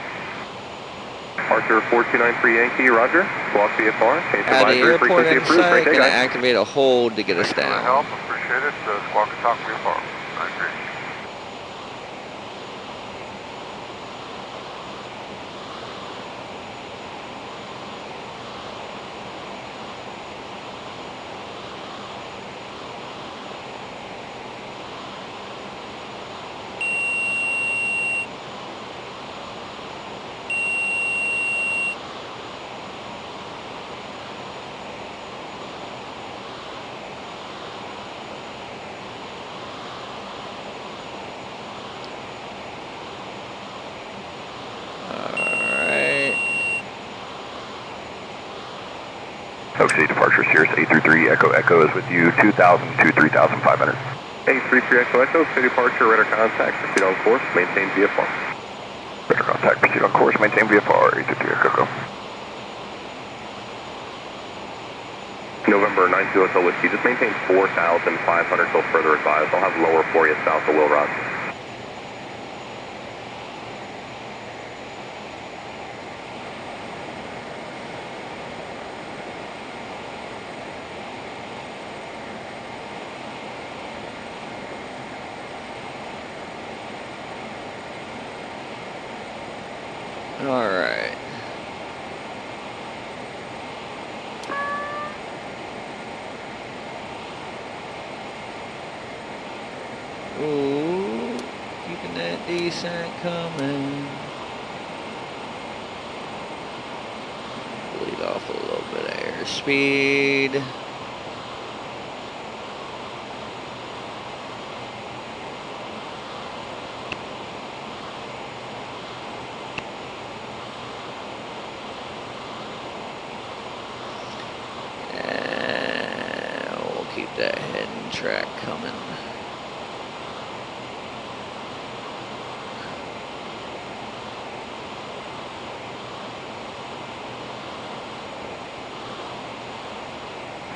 Archer 4293 Yankee, roger. Squawk VFR, change to At the advisory airport frequency in approved. sight, Great day, going to guys. activate a hold to get us Thanks for the down. help, appreciate it. Squawk and talk VFR. I agree. Alright. OKC departure Sirius 833 Echo Echo is with you 2,000 to 3,500. 833 Echo Echo, city departure, radar contact, proceed on course, maintain VFR. Radar contact, proceed on course, maintain VFR 833 Echo Echo. November 92 Hotel Whiskey, just maintain 4,500 till further advised. I'll have lower for you south of Will Rogers. Alright. Ooh, keeping that descent coming. Bleed off a little bit of airspeed. track coming.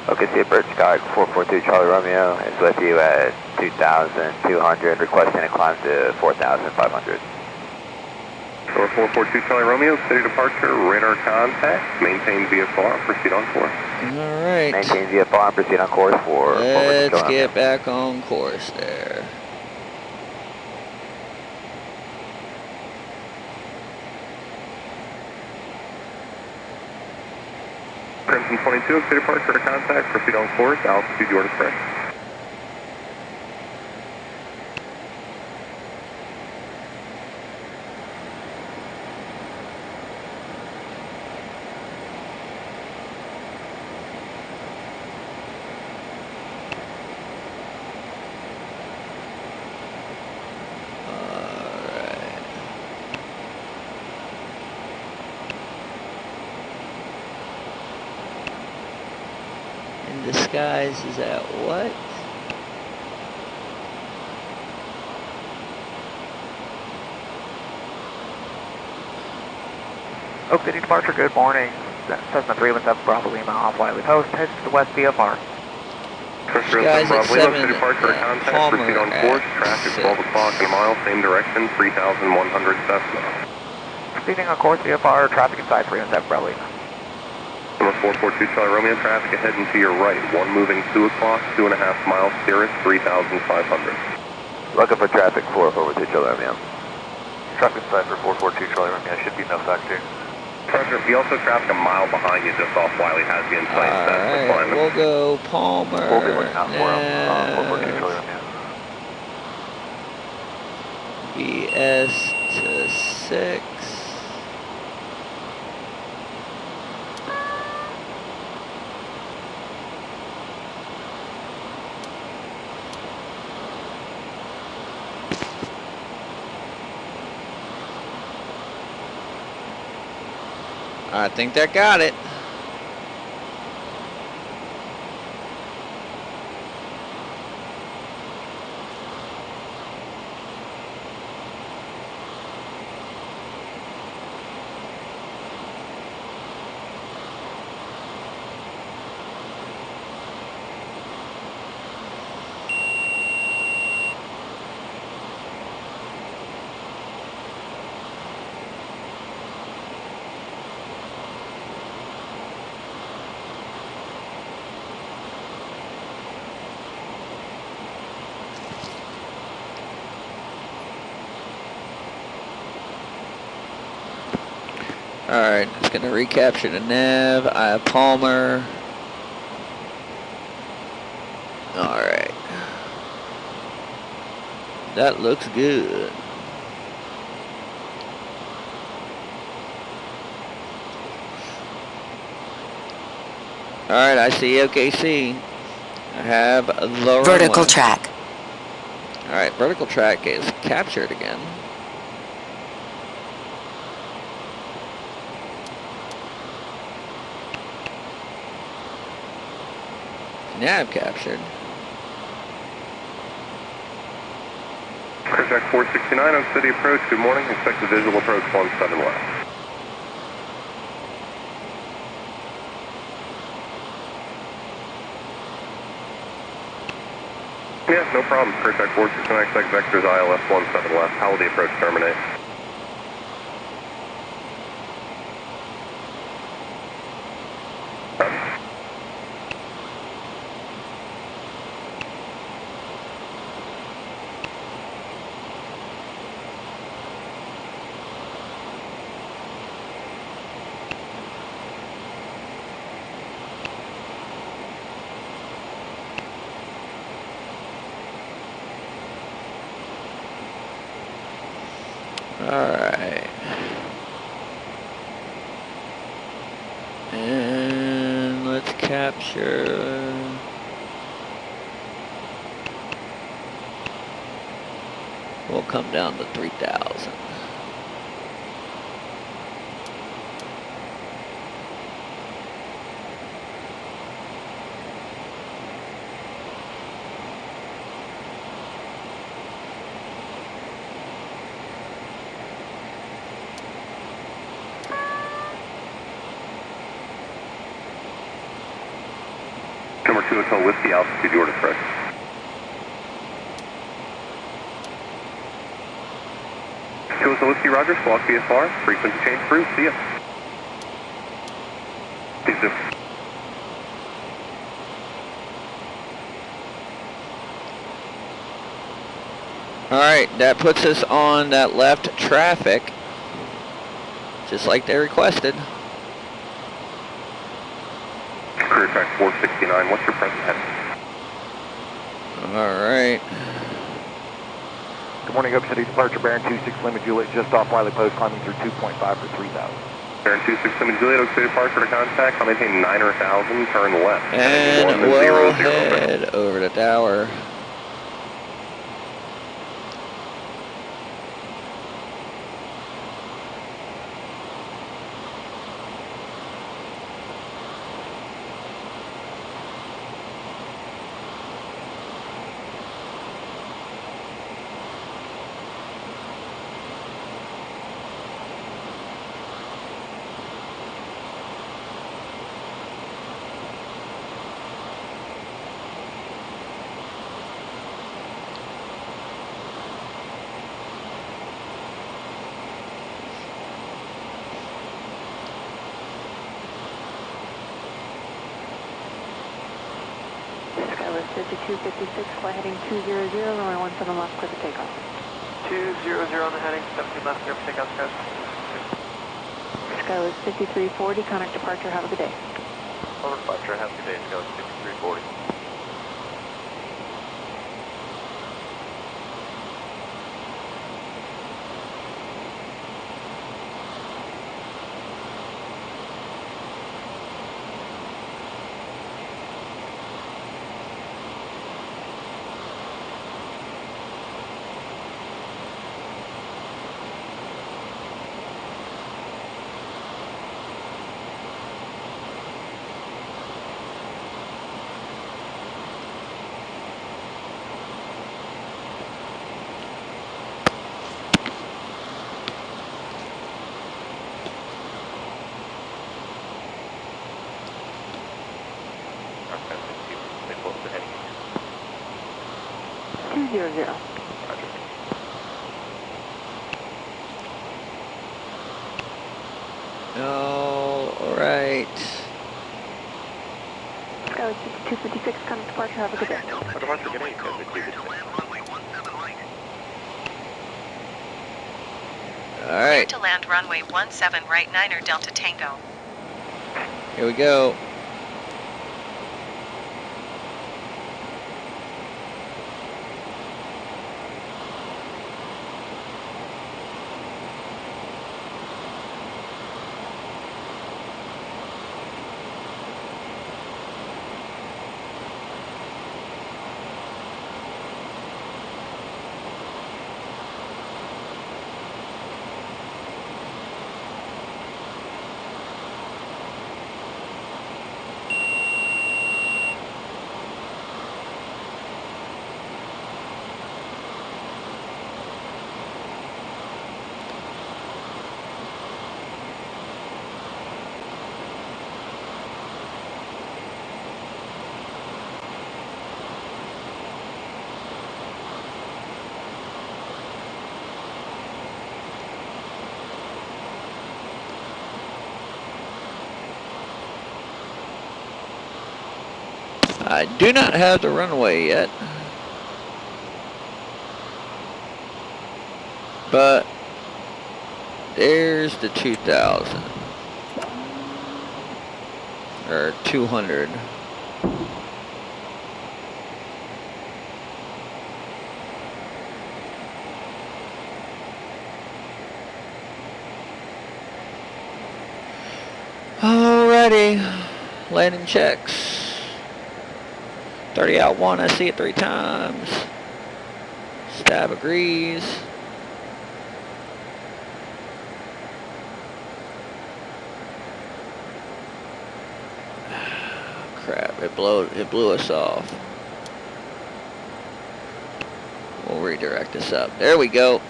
OKC approach Chicago 442 Charlie Romeo is with you at 2,200, requesting a climb to 4,500. 442 Charlie Romeo, city departure, radar contact, maintain VFR, proceed on course. All right. Maintain VFR and proceed on course for Let's get back on course there. Crimson 22, city departure to contact, proceed on course, altitude your discretion. Disguise is at what? Oak City departure, good morning. Cessna 317 Bravo Lima off Wiley Post, heads to the west VFR. Disguise at 7 departure to contact, proceed on course, traffic 12 o'clock in a mile, same direction, 3,100 Cessna. Proceeding on course VFR, traffic inside 317 Bravo Lima. 442 Charlie Romeo, traffic ahead and to your right. One moving 2 o'clock, 2.5 miles, Cirrus, 3,500. Looking for traffic 442 Charlie Romeo. Traffic inside for 442 Charlie Romeo, should be no factor. Roger, we also traffic a mile behind you just off Wiley has you in sight. Alright, we'll go Palmer. We'll be looking out for him, 442 Charlie Romeo. BS to 6. I think that got it. Alright, it's going to recapture the nav. I have Palmer. Alright. That looks good. Alright, I see OKC. I have the vertical runway. track. Alright, vertical track is captured again. Nav captured. Jack 469 on city approach, good morning. Expect a visual approach 17 left. Yeah, no problem. Jack 469, expect vectors ILS 17 left. How will the approach terminate? Alright. And let's capture. We'll come down to 3,000. Number 2 Hotel Whiskey, altitude order correct. Two Hotel Whiskey, Roger, squawk VFR, frequency change through, see ya. See you soon. Alright, that puts us on that left traffic, just like they requested. Career track 469, what's your present heading? Alright. Good morning, Oak City departure, Baron 26 Lima Juliet, just off Wiley Post, climbing through 2.5 for 3,000. Baron 26 Lima Juliet, Oak City departure to contact, I'll maintain 9,000, turn left. And we'll head over the tower. Skyless 5256, flight heading 200, runway 17 left, clear for takeoff. 200 on the heading, 17 left, clear for takeoff, guys. Skyless 5340, contact departure, have a good day. Over departure, have a good day, Skyless 5340. What was the heading? 200. Roger. Alright. Skyless 5256, contact departure, have a good day. What departure, good day, Skyless 5256. Clear Alright, to land runway 17 right 9er Delta Tango. here we go. I do not have the runway yet, but there's the 2000 or 200. Alrighty, landing checks. 30 out 1, I see it 3 times. Stab agrees. Crap, it blew us off. We'll redirect this up. There we go.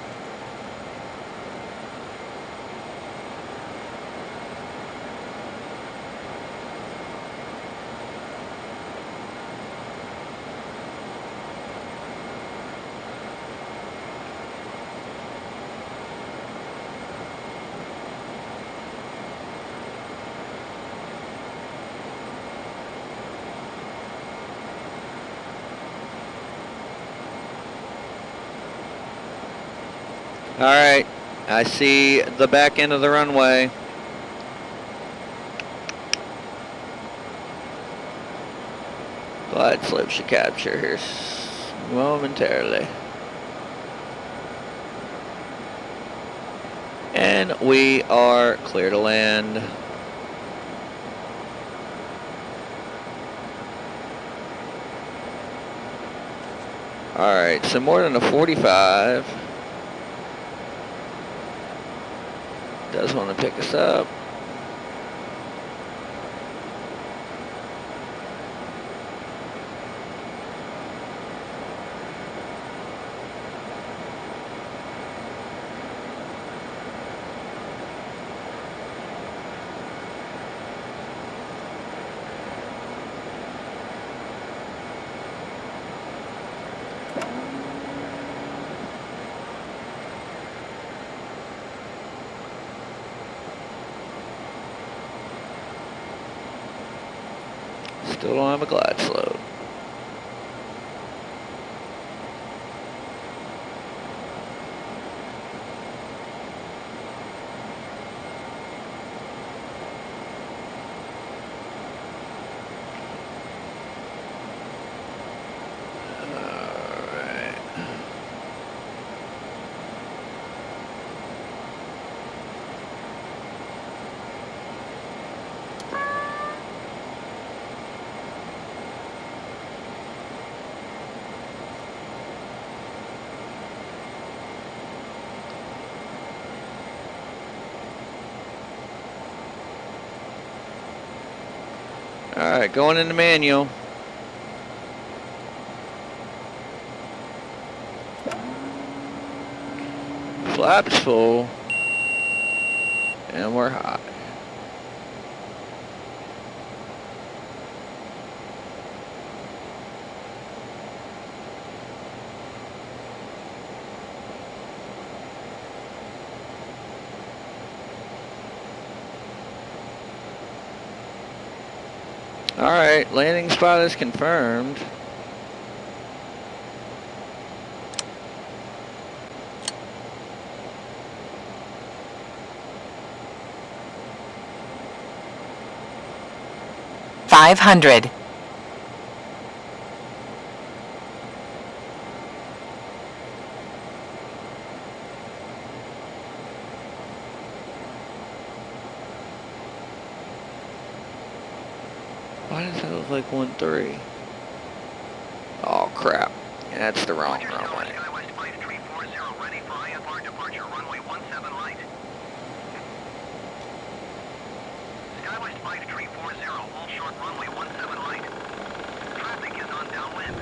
All right, I see the back end of the runway. Glide slope should capture here momentarily. And we are clear to land. All right, so more than a 45. Does want to pick us up. Still don't have a glide slope. All right, going in the manual. Flaps full. And we're high. All right, landing spot is confirmed. $500. Why does that look like 1-3? Oh crap, that's the wrong runway. Skywest 5340, ready for IFR departure, runway 17 right. Skywest 5340, hold short, runway 17 right. Traffic is on downwind.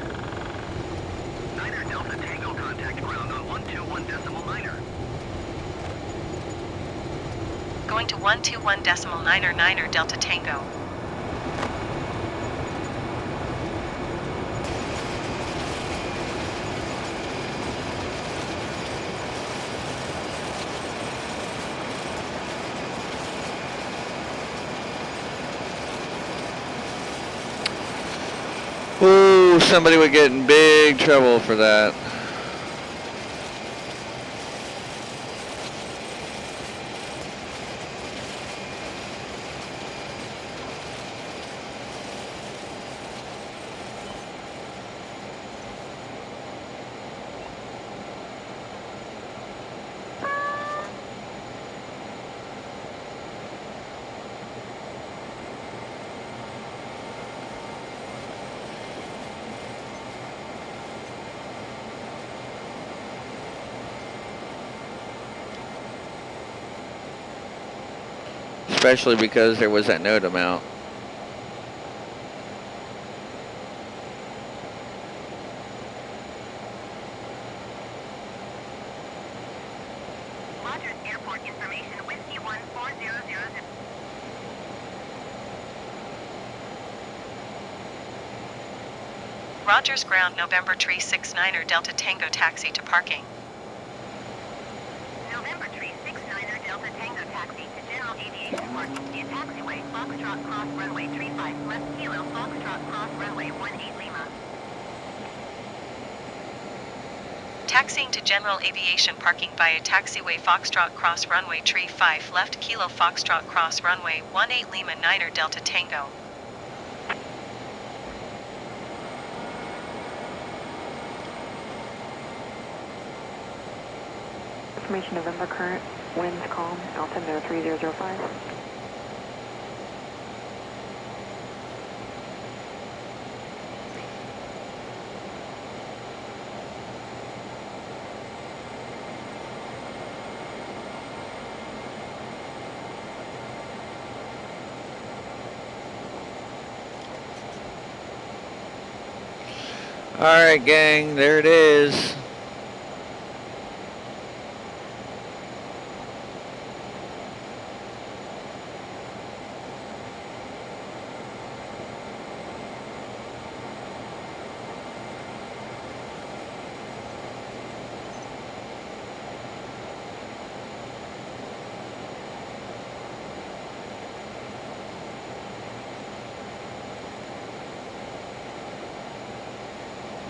Niner Delta Tango, contact ground on 121.9er. Going to 121.9er Delta Tango. Ooh, somebody would get in big trouble for that. Especially because there was that note amount. Rogers Airport information, Whiskey 1400. Rogers ground November 369er Delta Tango taxi to parking. November 369er Delta Tango taxi to General Aviation parking via taxiway, Foxtrot Cross runway 35 left kilo, Foxtrot Cross runway 18 Lima. Taxiing to General Aviation Parking via taxiway Foxtrot Cross Runway Tree 5 left Kilo Foxtrot Cross Runway 18 Lima Niner Delta Tango. Information November current, winds calm, altimeter 3005. Alright, gang, there it is.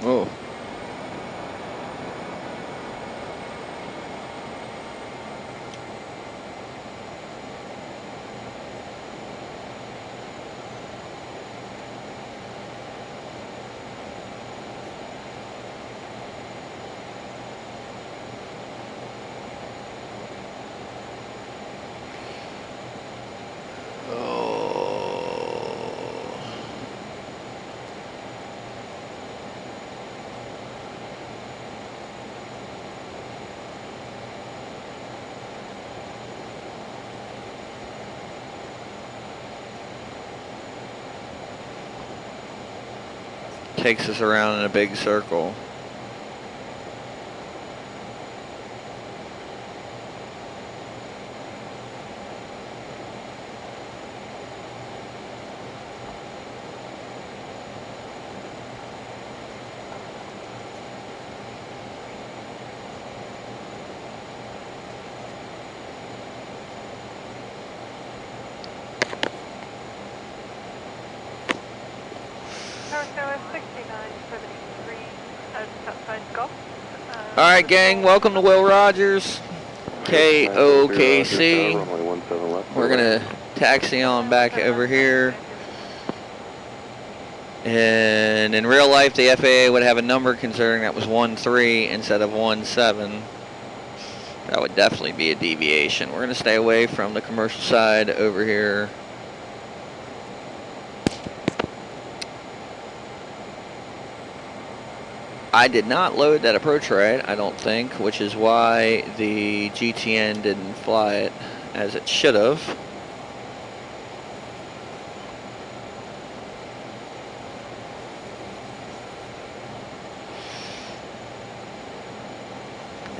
Oh. Takes us around in a big circle. Alright, gang, welcome to Will Rogers, KOKC. We're going to taxi on back over here. And in real life, the FAA would have a number considering that was 13 instead of 17. That would definitely be a deviation. We're going to stay away from the commercial side over here. I did not load that approach right, I don't think, which is why the GTN didn't fly it as it should have.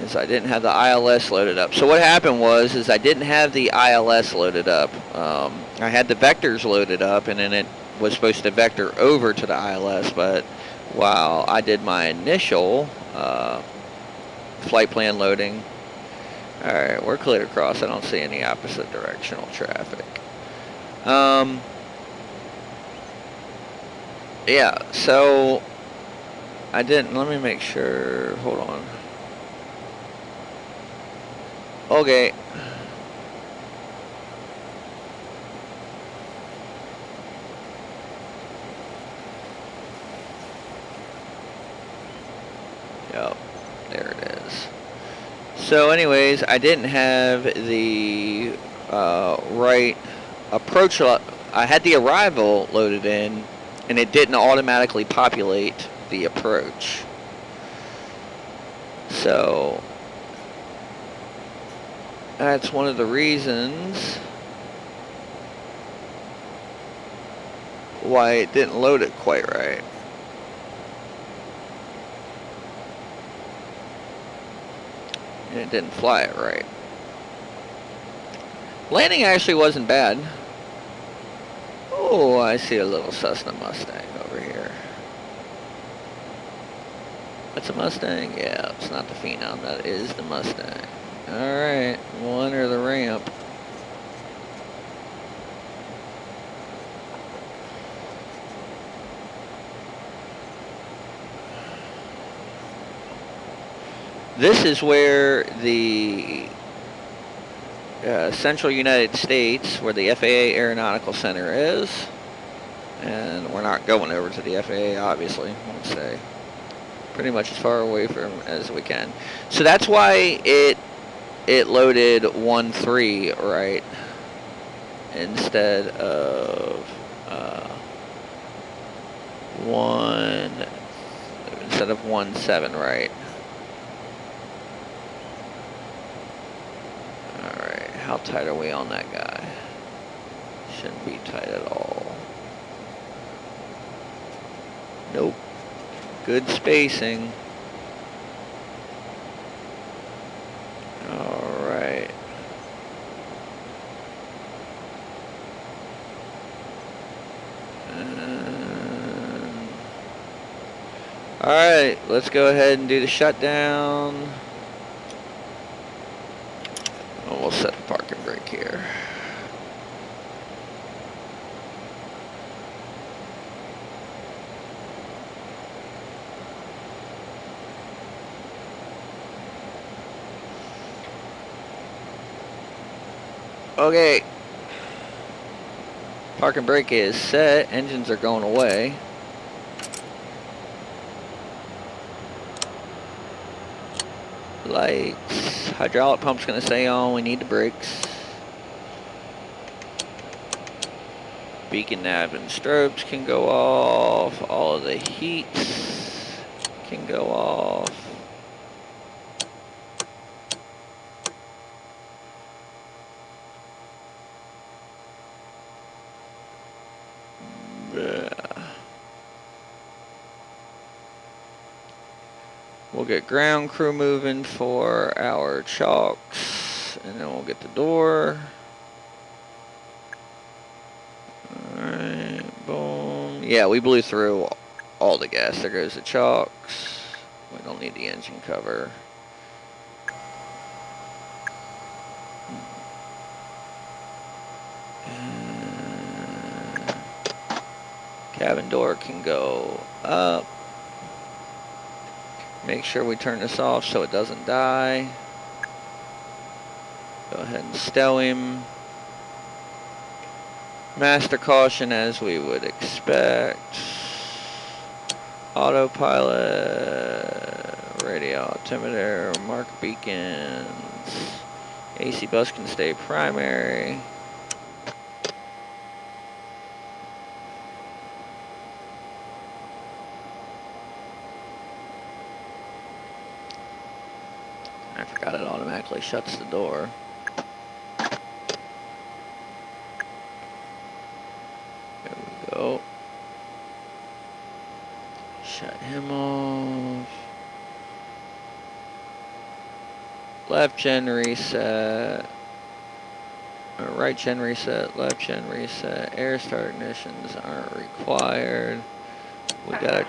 Is I didn't have the ILS loaded up. So what happened was I didn't have the ILS loaded up. I had the vectors loaded up, and then it was supposed to vector over to the ILS, but while I did my initial flight plan loading. Alright, we're cleared across. I don't see any opposite directional traffic. Yeah, so I didn't, let me make sure, hold on. Okay. Yep, there it is. So anyways, I didn't have the right approach. I had the arrival loaded in, and it didn't automatically populate the approach. So that's one of the reasons why it didn't load it quite right. And it didn't fly it right. Landing actually wasn't bad. Oh, I see a little Cessna Mustang over here. That's a Mustang? Yeah, it's not the Phenom, that is the Mustang. Alright, we'll enter the ramp. This is where the Central United States, where the FAA Aeronautical Center is. And we're not going over to the FAA, obviously. We'll stay pretty much as far away from as we can. So that's why it loaded 1-3, right? Instead of 1-7, right? Alright, how tight are we on that guy? Shouldn't be tight at all. Nope. Good spacing. Alright. Alright, let's go ahead and do the shutdown. Oh, we'll set the parking brake here. Okay. Parking brake is set. Engines are going away. Lights. Hydraulic pump's going to stay on. We need the brakes. Beacon, nav, and strobes can go off. All of the heats can go off. We'll get ground crew moving for our chocks, and then we'll get the door. Alright, boom. Yeah, we blew through all the gas. There goes the chocks. We don't need the engine cover. Cabin door can go up. Make sure we turn this off so it doesn't die. Go ahead and stow him. Master caution as we would expect. Autopilot. Radio altimeter. Mark beacons. AC bus can stay primary. I forgot it automatically shuts the door. There we go. Shut him off. Left gen reset. Right gen reset. Left gen reset. Air start ignitions aren't required. We got a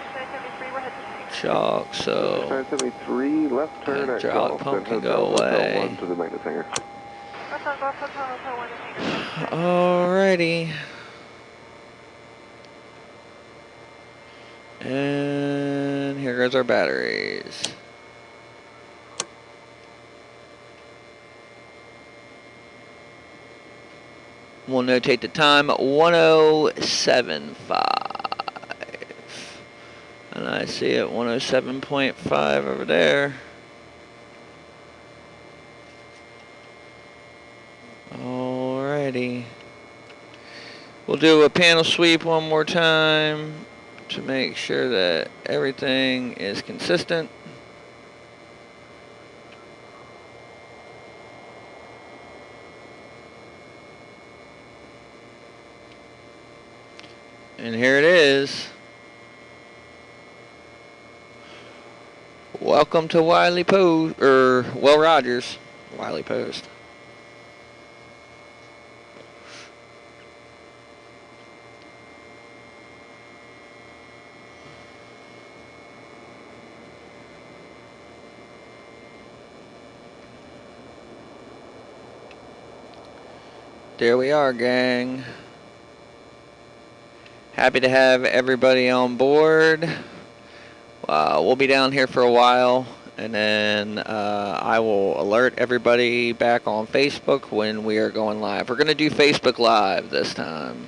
chalk, so 973, left turn at hydraulic Golf, pump then can go away. 1 to the maintenance hangar. Alrighty. And here goes our batteries. We'll notate the time, 1075. And I see it 107.5 over there. Alrighty. We'll do a panel sweep one more time to make sure that everything is consistent. And here it is. Welcome to Wiley Post, or Will Rogers, Wiley Post. There we are, gang. Happy to have everybody on board. We'll be down here for a while And then I will alert everybody back on Facebook when we are going live. We're going to do Facebook Live this time.